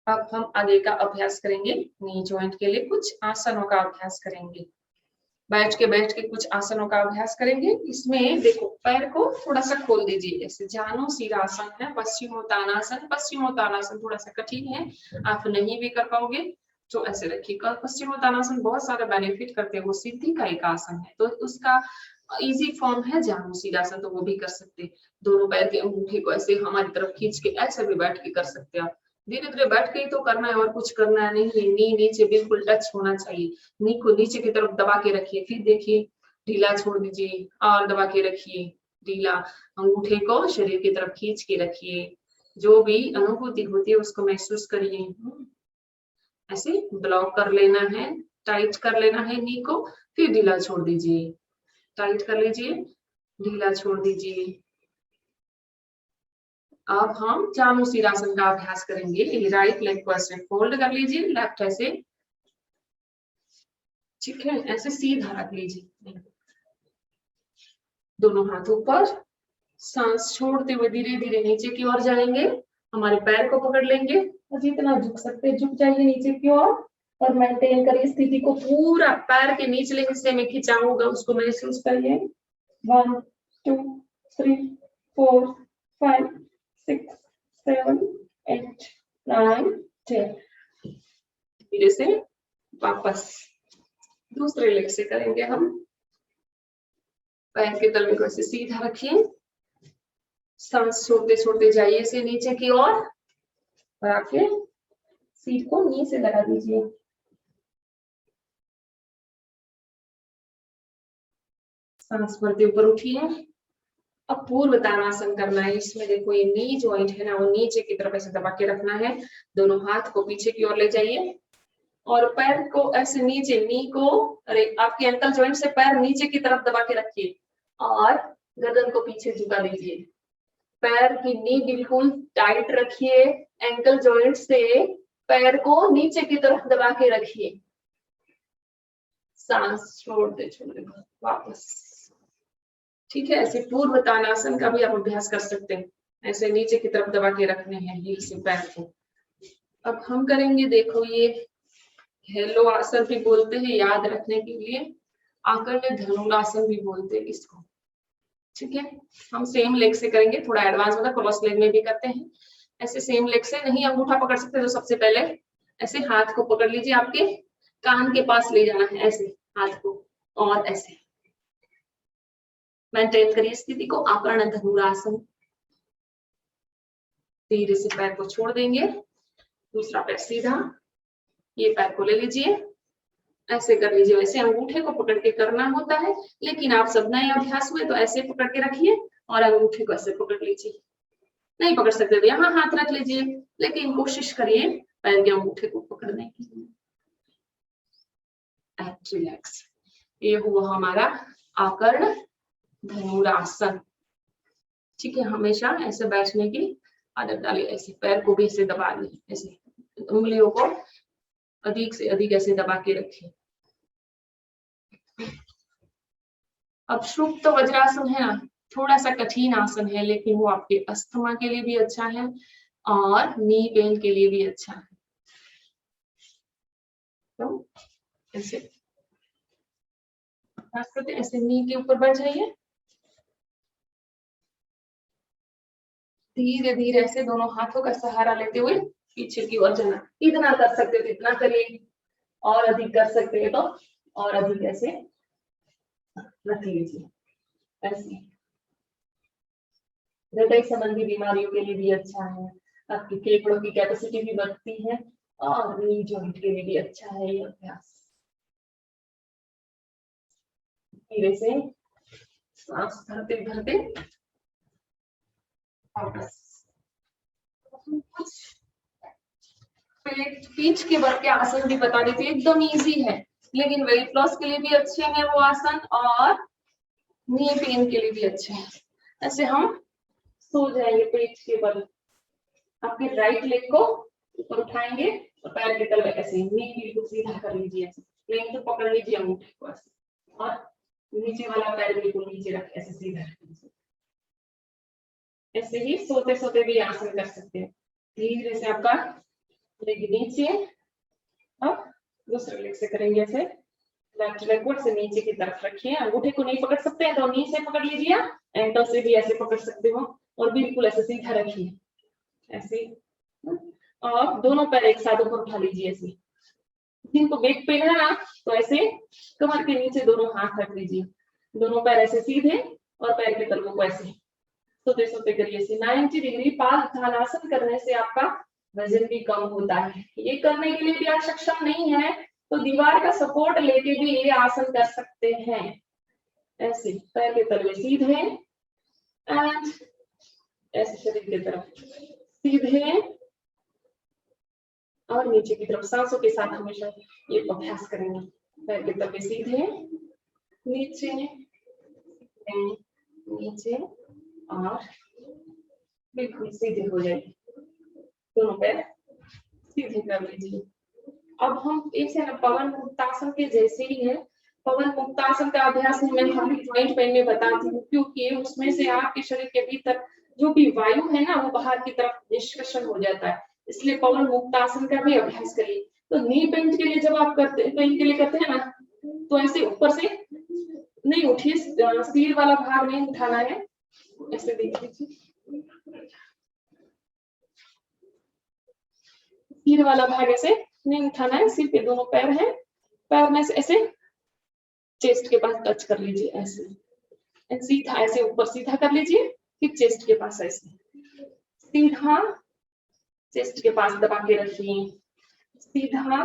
अब हम आगे का अभ्यास करेंगे। नी जॉइंट के लिए कुछ आसनों का अभ्यास करेंगे। बैठ के कुछ आसनों का अभ्यास करेंगे। इसमें देखो, पैर को थोड़ा सा खोल दीजिए, जैसे जानु सिरासन है, पश्चिमोत्तानासन। पश्चिमोत्तानासन थोड़ा सा कठिन है, आप नहीं भी कर पाओगे तो ऐसे रखिए। पश्चिमोत्तानासन बहुत सारे बेनिफिट करते हैं, वो सिद्धि का एक आसन है, तो उसका इजी फॉर्म है जानु सिरासन, तो वो भी कर सकते हैं। दोनों पैर के अंगूठे को ऐसे हमारी तरफ खींच के ऐसे भी बैठ के कर सकते हैं आप। धीरे धीरे बैठ के ही तो करना है, और कुछ करना नहीं है। नी नीचे बिल्कुल टच होना चाहिए। नी को नीचे की तरफ दबा के रखिए, फिर देखिए ढीला छोड़ दीजिए और दबा के रखिए ढीला। अंगूठे को शरीर की तरफ खींच के रखिए। जो भी अनुभूति होती है उसको महसूस करिए। ऐसे ब्लॉक कर लेना है, टाइट कर लेना है नी को, फिर ढीला छोड़ दीजिए। टाइट कर लीजिए, ढीला छोड़ दीजिए। अब हम जानु सिरासन का अभ्यास करेंगे। राइट लेग को ऐसे फोल्ड कर लीजिए, लेफ्ट ऐसे, ठीक है, ऐसे सीधा रख लीजिए। दोनों हाथ ऊपर, सांस छोड़ते हुए धीरे धीरे नीचे की ओर जाएंगे। हमारे पैर को पकड़ लेंगे और जितना झुक सकते झुक जाइए नीचे की ओर, और मेंटेन करिए स्थिति को। पूरा पैर के निचले हिस्से में खिंचाव होगा, उसको महसूस करिए। 1 2 3 4 5 6 7 8 9 10। धीरे से वापस दूसरे लेग से करेंगे हम। पैर के तलवे को ऐसे सीधा रखिए, सांस छोड़ते छोड़ते जाइए से नीचे की ओर। और आपके सीट को नी से लगा दीजिए। सांस भरते ऊपर उठिए। अब पूर्व ताड़ासन करना है। इसमें देखो ये नी जॉइंट है ना, वो नीचे की तरफ ऐसे दबा के रखना है। दोनों हाथ को पीछे की ओर ले जाइए और पैर को ऐसे नीचे, नी को, अरे आपके एंकल जॉइंट से पैर नीचे की तरफ दबा के रखिए और गर्दन को पीछे झुका दीजिए। पैर की नी बिल्कुल टाइट रखिए, एंकल जॉइंट से पैर को नीचे की तरफ दबा के रखिए। सांस छोड़ दे वापस। ठीक है, ऐसे पूर्व ताड़ासन का भी आप अभ्यास कर सकते हैं। ऐसे नीचे की तरफ दबा के रखने हैं हील से पैर को। अब हम करेंगे, देखो ये हेलो आसन भी बोलते हैं याद रखने के लिए, आकर्ण धनुरासन भी बोलते हैं इसको। ठीक है, हम सेम लेग से करेंगे, थोड़ा एडवांस होगा, क्रॉस लेग में भी करते हैं। ऐसे सेम लेग से नहीं अंगूठा पकड़ सकते तो सबसे पहले ऐसे हाथ को पकड़ लीजिए, आपके कान के पास ले जाना है ऐसे हाथ को, और ऐसे मेंटेन करिए स्थिति को, आकर्ण धनुरासन। धीरे से पैर को छोड़ देंगे, दूसरा पैर सीधा, ये पैर को ले लीजिए, ऐसे कर लीजिए। वैसे अंगूठे को पकड़ के करना होता है, लेकिन आप सब नए अभ्यास हुए तो ऐसे पकड़ के रखिए और अंगूठे को ऐसे पकड़ लीजिए। नहीं पकड़ सकते तो यहाँ हाथ रख लीजिए, लेकिन कोशिश करिए पैर के अंगूठे को पकड़ने की। रिलैक्स। ये हुआ हमारा आकर्ण धनुरासन। ठीक है, हमेशा ऐसे बैठने की आदत डालिए। ऐसे पैर को भी ऐसे दबा लीजिए, ऐसे उंगलियों को अधिक से अधिक ऐसे दबा के रखिए। अब सुप्त वज्रासन है ना, थोड़ा सा कठिन आसन है, लेकिन वो आपके अस्थमा के लिए भी अच्छा है और नी पेन के लिए भी अच्छा है। तो ऐसे ऐसे नी के ऊपर बैठ जाइए, धीरे धीरे ऐसे दोनों हाथों का सहारा लेते हुए पीछे की ओर जाना। इतना कर सकते हो इतना करिए, और अधिक कर सकते हैं तो और अधिक ऐसे रख लीजिए। ऐसे हृदय संबंधी बीमारियों के लिए भी अच्छा है, आपकी फेफड़ों की कैपेसिटी भी बढ़ती है और नी जॉइंट के लिए भी अच्छा है ये अभ्यास। धीरे से सांस भरते भरते कुछ पेट पीठ के बल के आसन भी बता देती है, एकदम इजी है, लेकिन वेट लॉस के लिए भी अच्छे हैं वो आसन और नी पेन के लिए भी अच्छे हैं। ऐसे हम सो जाएंगे पेट के बल, आपके राइट लेग को ऊपर उठाएंगे और पैर के तल में ऐसे नी बिल्कुल सीधा कर लीजिए, प्लेन को पकड़ लीजिए अंगूठे को ऐसे, और नीचे वाला पैर बिल्कुल नीचे रख ऐसे सीधा रख लीजिए। ऐसे ही सोते सोते भी आसन कर सकते हैं। धीरे से आपका लेग नीचे, अब दूसरे लेग से करेंगे ऐसे, लेफ्ट लेग को से नीचे की तरफ रखिए, अंगूठे को नहीं पकड़ सकते हैं तो नी से पकड़ लीजिए, एंकल से भी ऐसे पकड़ सकते हो और बिल्कुल ऐसे सीधा रखिए ऐसे, और दोनों पैर एक साथ ऊपर उठा लीजिए ऐसे। जिनको बैक पेन है ना तो ऐसे कमर के नीचे दोनों हाथ रख लीजिए, दोनों पैर ऐसे सीधे और पैर के तलवों को ऐसे सोते सोते करिए ऐसे। 90 डिग्री पादासन करने से आपका वजन भी कम होता है। ये करने के लिए भी आप सक्षम नहीं है तो दीवार का सपोर्ट लेके भी ये आसन कर सकते हैं। ऐसे पैर के तलवे सीधे एंड ऐसे शरीर की तरफ सीधे और नीचे की तरफ सांसों के साथ हमेशा ये अभ्यास करेंगे। पैर के तलवे सीधे, नीचे नीचे और बिल्कुल सीधे हो जाएगी, दोनों पैर सीधे कर लीजिए। अब हम एक से पवन मुक्तासन के जैसे ही है, पवन मुक्तासन का अभ्यास मैं हम जॉइंट पेन में बताती हूँ, क्योंकि उसमें से आपके शरीर के भीतर जो भी वायु है ना वो बाहर की तरफ निष्कर्षण हो जाता है, इसलिए पवन मुक्तासन का भी अभ्यास करिए। तो नी पेन के लिए जब आप करते हैं, पेन के लिए करते हैं ना, तो ऐसे ऊपर से नहीं उठिए, सिर वाला भाग नहीं उठाना है, ऐसे देख लीजिए, सिर वाला भाग ऐसे नहीं उठाना है, सिर पे दोनों पैर हैं, पैर में ऐसे चेस्ट के पास टच कर लीजिए, ऐसे सीधा ऐसे ऊपर सीधा कर लीजिए, फिर चेस्ट के पास ऐसे सीधा चेस्ट के पास दबा के रखिए, सीधा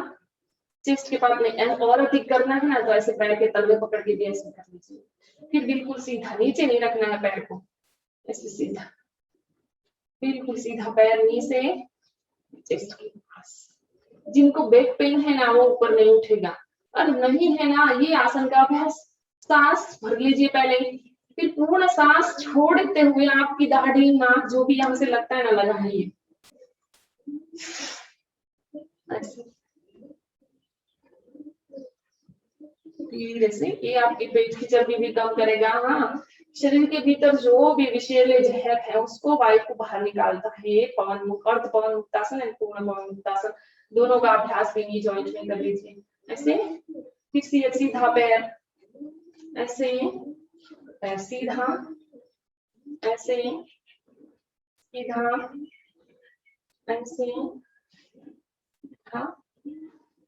चेस्ट के पास में और अधिक करना है ना तो ऐसे पैर के तलवे पकड़ के भी ऐसे कर लीजिए, फिर बिल्कुल सीधा, नीचे नहीं रखना है पैर को, ऐसे सीधा, बिल्कुल सीधा पैर नीचे चेस्ट के पास। जिनको बैक पेन है ना वो ऊपर नहीं उठेगा, और नहीं है ना ये आसन का अभ्यास, सांस भर लीजिए पहले, फिर पूर्ण सांस छोड़ते हुए आपकी दाढ़ी नाक जो भी यहाँ से लगता है ना लगाइए, ऐसे धीरे से। ये आपके पेट की चर्बी भी कम करेगा। हाँ, शरीर के भीतर जो भी विषैले जहर है उसको वायु को बाहर निकालता है। ये पवन मुक्त, अर्ध पवन मुक्तासन एंड पूर्ण पवन मुक्तासन, दोनों का अभ्यास भी नी जॉइंट में कर लीजिए। ऐसे फिर सीधा पैर, ऐसे पैर सीधा, ऐसे सीधा, ऐसे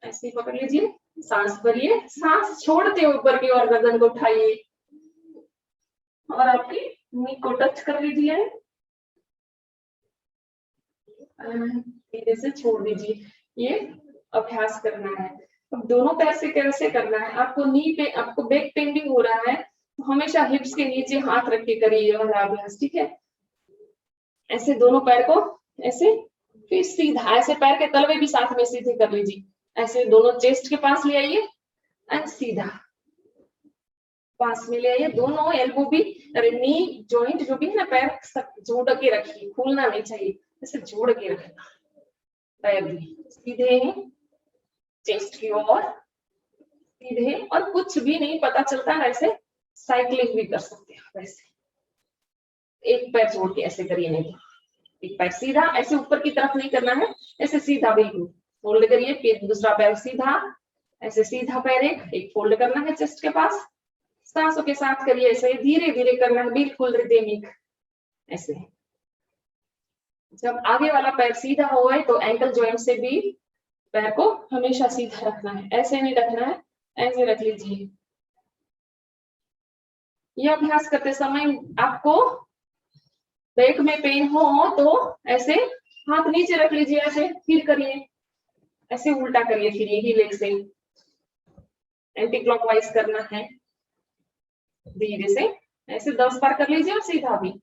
ऐसे पकड़ लीजिए, सांस भरिए, सांस छोड़ते ऊपर की ओर गर्दन को उठाइए और आपकी नी को टच कर लीजिए, धीरे से छोड़ दीजिए। ये अभ्यास करना है। अब दोनों पैर से कैसे करना है, आपको नी पे, आपको बैक पेन भी हो रहा है तो हमेशा हिप्स के नीचे हाथ रख के करिए वाला अभ्यास, ठीक है। ऐसे दोनों पैर को ऐसे, फिर सीधा, ऐसे पैर के तलवे भी साथ में सीधे कर लीजिए, ऐसे दोनों चेस्ट के पास ले आइए एंड सीधा पास में ले आइए, दोनों एल्बो भी, अरे नी जॉइंट जो भी है ना पैर जोड़ के रखिए, खोलना नहीं चाहिए, ऐसे जोड़ के रखना, पैर भी सीधे चेस्ट की ओर सीधे, और कुछ भी नहीं पता चलता ऐसे साइकिलिंग भी कर सकते हैं। वैसे एक पैर जोड़ के ऐसे करिए, नहीं तो एक पैर सीधा, ऐसे ऊपर की तरफ नहीं करना है, ऐसे सीधा बिल्कुल फोल्ड करिए, फिर दूसरा पैर सीधा, ऐसे सीधा पैर एक फोल्ड करना है चेस्ट के पास, सांसों के साथ करिए, ऐसे धीरे धीरे करना है, बिल्कुल रिदमिक। ऐसे जब आगे वाला पैर सीधा हो तो एंकल जॉइंट से भी पैर को हमेशा सीधा रखना है, ऐसे नहीं रखना है, ऐसे रख लीजिए। यह अभ्यास करते समय आपको बैक में पेन हो तो ऐसे हाथ नीचे रख लीजिए, ऐसे फिर करिए, ऐसे उल्टा करिए, फिर यही लेग से एंटी क्लॉकवाइज करना है, धीरे से ऐसे 10 बार कर लीजिए, और सीधा भी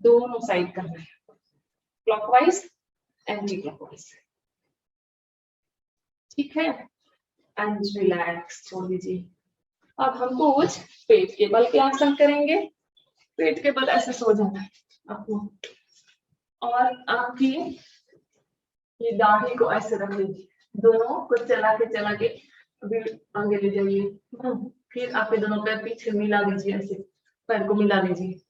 दोनों साइड करना है, क्लॉकवाइज एंटी क्लॉकवाइज, ठीक है। एंड रिलैक्स, छोड़ दीजिए। अब हम कुछ पेट के बल के आसन करेंगे। पेट के बल ऐसे सो जाना है आपको, और आपकी ये दाढ़ी को ऐसे रख लीजिए, दोनों को चला के अभी आगे ले जाइए, फिर आपके दोनों पैर पीछे मिला दीजिए, ऐसे पैर को मिला दीजिए,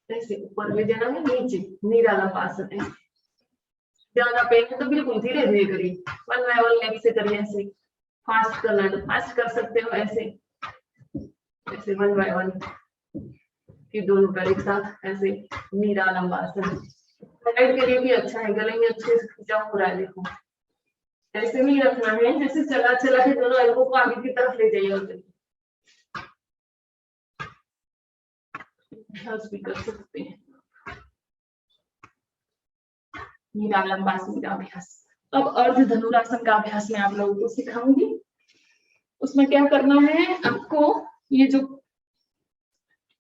ऐसे ऊपर ले जाना है, नीचे नीरालंबासन है। ज्यादा पेन है तो बिल्कुल धीरे धीरे करिए, 1 बाय 1 लेग से करिए, ऐसे फास्ट करना है तो फास्ट कर सकते हो, ऐसे ऐसे 1 बाय 1, फिर दोनों पैर एक साथ ऐसे नीरालंबासन। साइड के लिए भी अच्छा है, गले में अच्छे से खिंचाव हो रहा है, देखो ऐसे नहीं रखना है, जैसे चला के दोनों एल्बो को आगे की तरफ ले जाइए, भी कर सकते हैं नीरालंबासन का अभ्यास। अब अर्ध धनुरासन का अभ्यास मैं आप लोगों को सिखाऊंगी। उसमें क्या करना है आपको, ये जो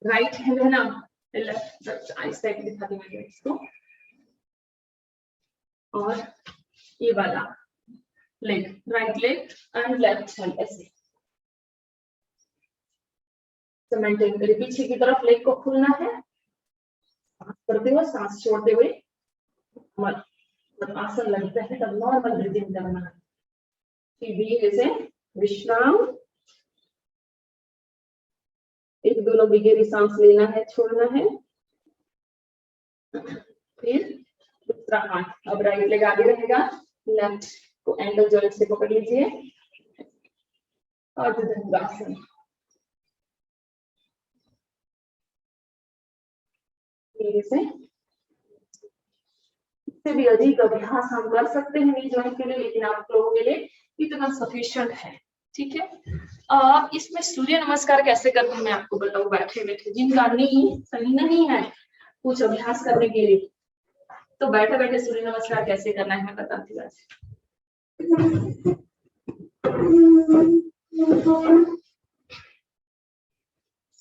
राइट हैंड है ना, लेफ्ट साइड दिखाती हूँ इसको, और ये वाला leg, right leg and left hand, ऐसे मेंटेन करिए। पीछे की तरफ लेग को खुलना है, सांस करते हुए, सांस छोड़ते हुए, जब आसन लगता है तब नॉर्मल ब्रीदिंग करना है, धीरे से विश्राम, एक दो लंबी गहरी सांस लेना है, छोड़ना है, फिर दूसरा हाथ, अब राइट लेग आगे रहेगा, लेफ्ट को एंगल जॉइंट से पकड़ लीजिए, और धनुरासन, धीरे से भी अधिक अभ्यास हम कर सकते हैं नी जॉइंट के लिए, लेकिन आप लोगों के लिए इतना सफिशिएंट है, ठीक है। इसमें सूर्य नमस्कार कैसे करते हैं मैं आपको बताऊं, बैठे बैठे, जिनका नी सही नहीं है कुछ अभ्यास करने के लिए, तो बैठे बैठे सूर्य नमस्कार कैसे करना है मैं बताती हूँ आज।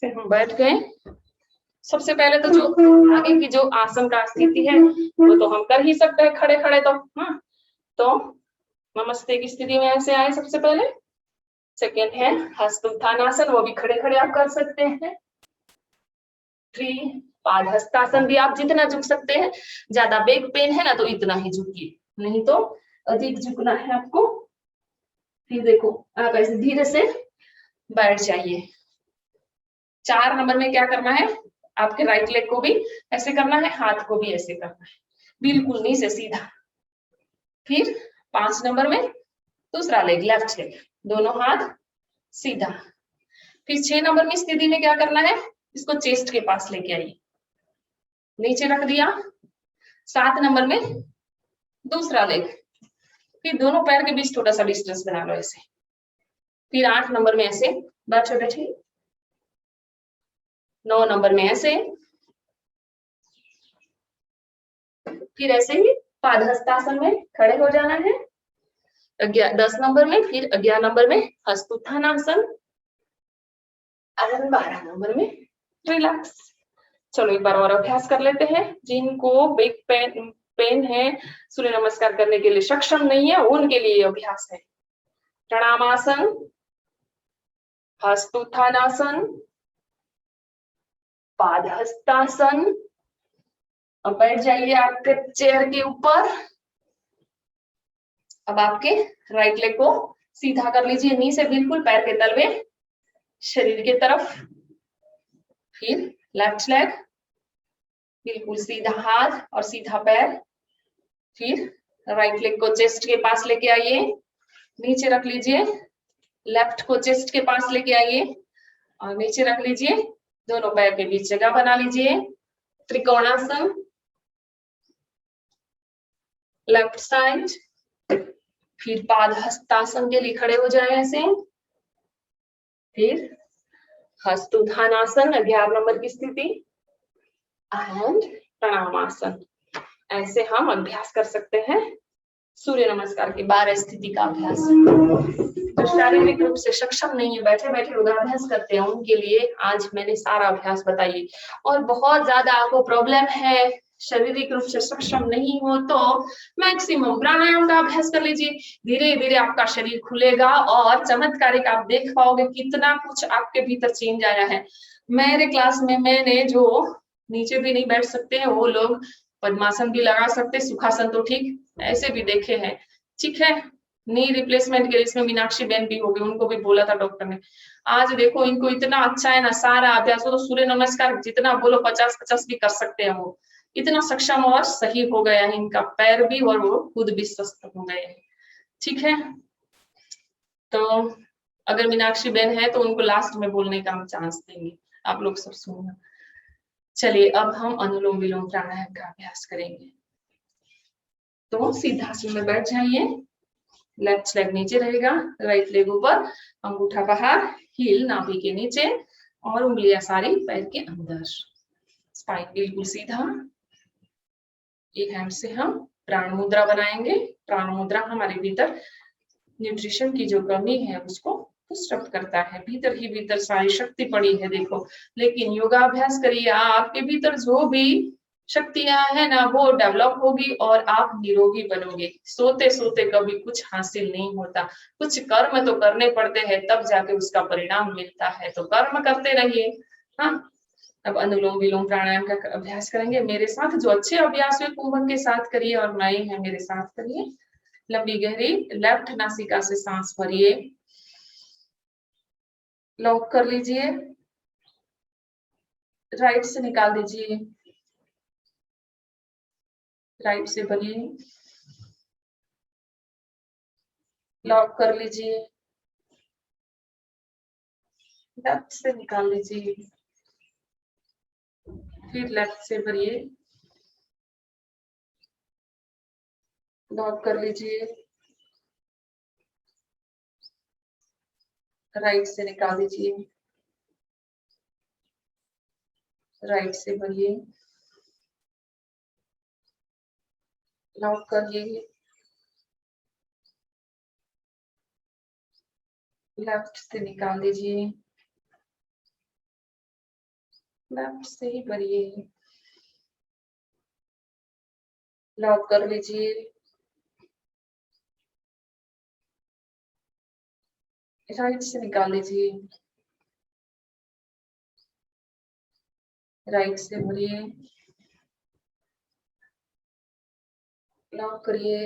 फिर हम बैठ गए। सबसे पहले तो जो आगे की जो आसन का स्थिति है वो तो हम कर ही सकते हैं खड़े खड़े तो। हाँ, तो नमस्ते की स्थिति में ऐसे आए सबसे पहले। सेकेंड है हस्त उत्थानासन, वो भी खड़े खड़े आप कर सकते हैं। 3 पादहस्तासन भी आप जितना झुक सकते हैं। ज्यादा बैक पेन है ना तो इतना ही झुकिए, नहीं तो अधिक झुकना है आपको। फिर देखो आप ऐसे धीरे से बैठ जाइए। 4 नंबर में क्या करना है, आपके राइट लेग को भी ऐसे करना है, हाथ को भी ऐसे करना है, बिल्कुल नी से सीधा। फिर 5 नंबर में दूसरा लेग, लेफ्ट लेग, दोनों हाथ सीधा। फिर 6 नंबर में स्थिति में क्या करना है, इसको चेस्ट के पास लेके आइए, नीचे रख दिया। 7 नंबर में दूसरा लेग, फिर दोनों पैर के बीच थोड़ा सा डिस्टेंस बना लो ऐसे। फिर 8 नंबर में ऐसे बैठे बैठे। 9 नंबर में ऐसे, फिर ऐसे ही पादहस्तासन में खड़े हो जाना है। 10 नंबर में, फिर 11 नंबर में हस्त उत्थानासन, 12 नंबर में रिलैक्स। चलो एक बार और अभ्यास कर लेते हैं। जिनको बैक पेन है, सूर्य नमस्कार करने के लिए सक्षम नहीं है, उनके लिए अभ्यास है। प्रणामासन, हस्त उत्थानासन, पादहस्तासन। अब बैठ जाइए आपके चेयर के ऊपर। अब आपके राइट लेग को सीधा कर लीजिए, नी से बिल्कुल पैर के तलवे शरीर के तरफ। फिर लेफ्ट लेग, बिल्कुल सीधा हाथ और सीधा पैर। फिर राइट लेग को चेस्ट के पास लेके आइए, नीचे रख लीजिए। लेफ्ट को चेस्ट के पास लेके आइए और नीचे रख लीजिए। दोनों पैर के बीच जगह बना लीजिए। Trikonasana, left side. फिर पादहस्तासन के लिए खड़े हो जाए ऐसे। फिर हस्त उत्थानासन, 11 नंबर की स्थिति, एंड प्रणामासन। ऐसे हम अभ्यास कर सकते हैं सूर्य नमस्कार की 12 स्थिति का अभ्यास। जो शारीरिक रूप से सक्षम नहीं है, बैठे बैठे योगाभ्यास करते हैं, उनके लिए आज मैंने सारा अभ्यास बताइए। और बहुत ज्यादा आपको प्रॉब्लम है, शारीरिक रूप से सक्षम नहीं हो, तो मैक्सिमम प्राणायाम का अभ्यास कर लीजिए। धीरे धीरे आपका शरीर खुलेगा और चमत्कारिक आप देख पाओगे कितना कुछ आपके भीतर चेंज आया है। मेरे क्लास में मैंने जो नीचे भी नहीं बैठ सकते हैं वो लोग पद्मासन भी लगा सकते, सुखासन तो ठीक, ऐसे भी देखे हैं। ठीक है, नी रिप्लेसमेंट के इसमें मीनाक्षी बहन भी हो गई, उनको भी बोला था डॉक्टर ने। आज देखो इनको इतना अच्छा है ना सारा अभ्यास, तो सूर्य नमस्कार जितना बोलो 50-50 भी कर सकते हैं। वो इतना सक्षम और सही हो गया है इनका पैर भी, और वो खुद भी स्वस्थ हो गए हैं। ठीक है, तो अगर मीनाक्षी बहन है तो उनको लास्ट में बोलने का हम चांस देंगे, आप लोग सब सुनना। चलिए अब हम अनुलोम विलोम प्राणायाम का अभ्यास करेंगे। तो सीधासन में बैठ जाइए, लेफ्ट लेग नीचे रहेगा, राइट लेग ऊपर, अंगूठा बाहर, हील नाभि के नीचे और उंगलियां सारी पैर के अंदर। स्पाइन बिल्कुल सीधा। एक हैंड से हम प्राण मुद्रा बनाएंगे। प्राण मुद्रा हमारे भीतर न्यूट्रिशन की जो कमी है उसको पुष्ट करता है। भीतर ही भीतर सारी शक्ति पड़ी है देखो। लेकिन योगाभ्यास करिए, आपके भीतर जो भी शक्तियां है ना वो डेवलप होगी और आप निरोगी बनोगे। सोते सोते कभी कुछ हासिल नहीं होता, कुछ कर्म तो करने पड़ते हैं तब जाके उसका परिणाम मिलता है, तो कर्म करते रहिए। हाँ, अब अनुलोम विलोम प्राणायाम का अभ्यास करेंगे मेरे साथ। जो अच्छे अभ्यास है कुंभक के साथ करिए और नए हैं मेरे साथ करिए। लंबी गहरी लेफ्ट नासिका से सांस भरिए, लॉक कर लीजिए, राइट से निकाल दीजिए, राइट से भरिए, लॉक कर लीजिए, लेफ्ट से निकाल लीजिए, फिर लेफ्ट से भरिए, लॉक कर लीजिए, राइट से निकाल दीजिए, राइट से भरिए, लॉक करिए। लेफ्ट से निकाल दीजिए, लेफ्ट से ही भरिए। लॉक कर लीजिए। राइट से निकाल लीजिए, राइट से भरिए। लॉक करिए।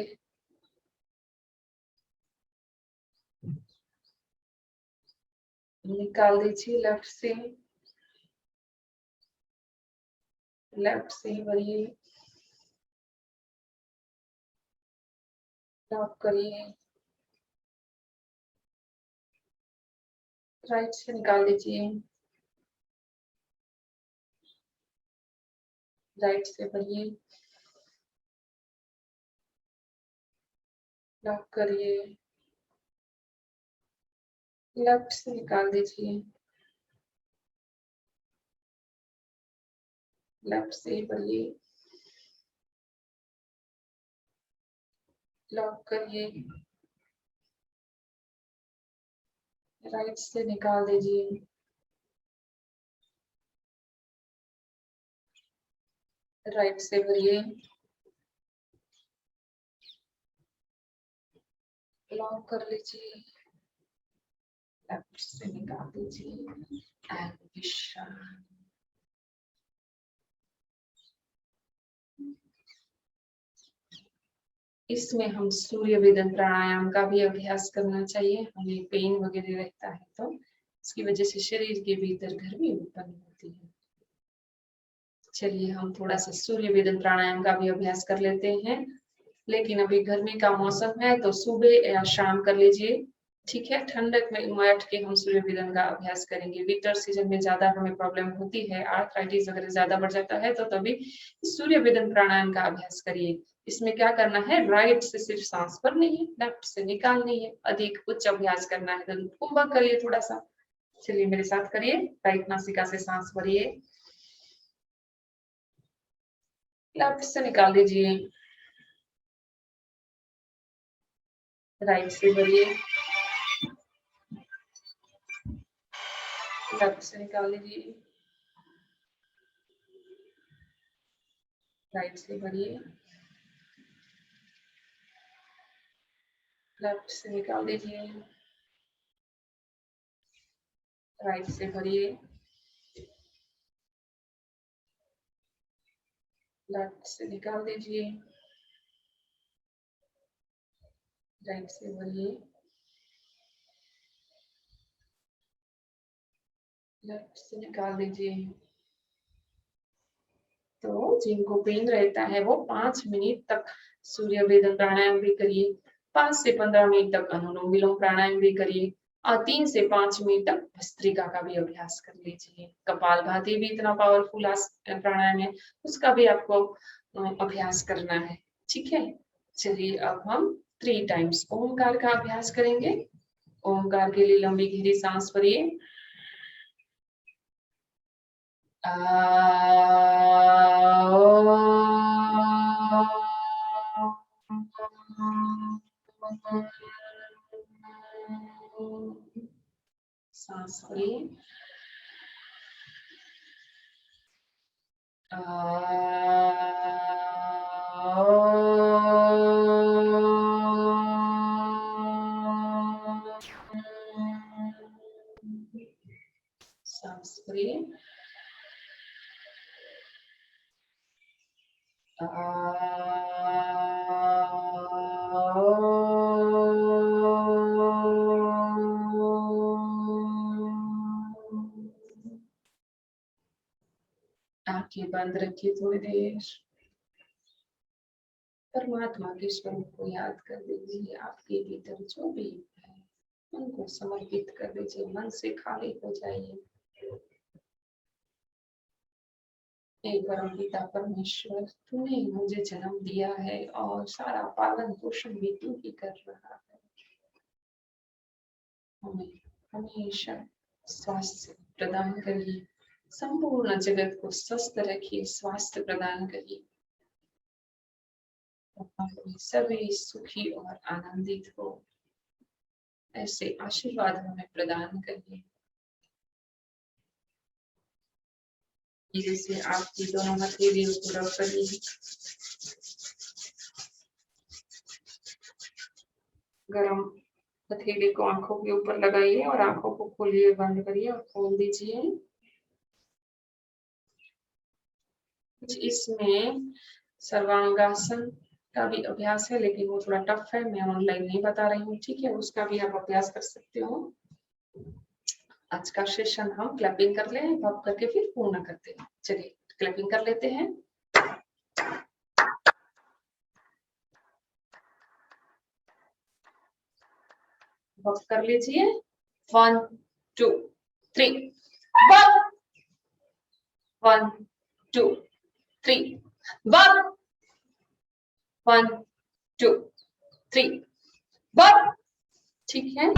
निकाल दीजिए लेफ्ट से, लेफ्ट से ही भरिए। लॉक करिए। राइट से निकाल दीजिए, राइट से भरिए। लॉक करिए। लेफ्ट से निकाल दीजिए, लेफ्ट से ही भरिए। लॉक करिए। राइट से निकाल दीजिए, राइट से भरिए। लॉक कर लीजिए, लेफ्ट से निकाल दीजिए एंड विश्राम। इसमें हम सूर्य वेदन प्राणायाम का भी अभ्यास करना चाहिए। हमें पेन वगैरह रहता है तो इसकी वजह से शरीर के भीतर गर्मी उत्पन्न होती है। चलिए हम थोड़ा सा सूर्य वेदन प्राणायाम का भी अभ्यास कर लेते हैं, लेकिन अभी गर्मी का मौसम है तो सुबह या शाम कर लीजिए, ठीक है। ठंडक में बैठ के हम सूर्य वेदन का अभ्यास करेंगे। विंटर सीजन में ज्यादा हमें प्रॉब्लम होती है, आर्थराइटिस वगैरह ज्यादा बढ़ जाता है, तो तभी सूर्य वेदन प्राणायाम का अभ्यास करिए। इसमें क्या करना है, राइट से सिर्फ सांस भरनी है, लेफ्ट से निकालनी है। अधिक उच्च अभ्यास करना है तो कुंभक करिए थोड़ा सा। चलिए मेरे साथ करिए। राइट नासिका से सांस भरिए, लेफ्ट से निकाल दीजिए, राइट से भरिए, लेफ्ट से निकाल लीजिए, राइट से भरिए, लेफ्ट से निकाल दीजिए, राइट से भरिए, लेफ्ट से निकाल दीजिए, राइट से भरिए, लेफ्ट से निकाल दीजिए। तो जिनको पेन रहता है वो 5 मिनट तक सूर्य वेदन प्राणायाम भी करिए, 5 से 15 मिनट तक अनुलोम विलोम प्राणायाम भी करिए, और 3 से 5 मिनट तक भस्त्रिका का भी अभ्यास कर लीजिए। कपालभाति भी इतना पावरफुल प्राणायाम है, उसका भी आपको अभ्यास करना है, ठीक है। चलिए अब हम 3 टाइम्स ओमकार का अभ्यास करेंगे। ओमकार के लिए लंबी गहरी सांस भरिए। सांस भरिए। सांस भरिए। आंखें बंद रखिए थोड़ी देर। परमात्मा के स्वरूप को याद कर दीजिए। आपके भीतर जो भी है उनको समर्पित कर दीजिए, मन से खाली हो जाइए। हे परम पिता परमेश्वर, तूने मुझे जन्म दिया है और सारा पालन पोषण भी तू ही कर रहा है। हमें हमेशा स्वास्थ्य प्रदान करिए, संपूर्ण जगत को स्वस्थ रखिए, स्वास्थ्य प्रदान करिए। सभी सुखी और आनंदित हो, ऐसे आशीर्वाद हमें प्रदान करिए। जैसे आपकी दोनों हथेलियों को रब करिए, गरम हथेली को आंखों के ऊपर लगाइए और आंखों को खोलिए, बंद करिए और खोल दीजिए। कुछ इसमें सर्वांगासन का भी अभ्यास है, लेकिन वो थोड़ा टफ है, मैं ऑनलाइन नहीं बता रही हूँ, ठीक है, उसका भी आप अभ्यास कर सकते हो। आज का सेशन हम क्लैपिंग कर ले, भप करके फिर पूर्ण करते हैं। चलिए क्लैपिंग कर लेते हैं। भप कर लीजिए। 1 2 3 भप। 1 2 3 भप। 1 2 3 भप। ठीक है।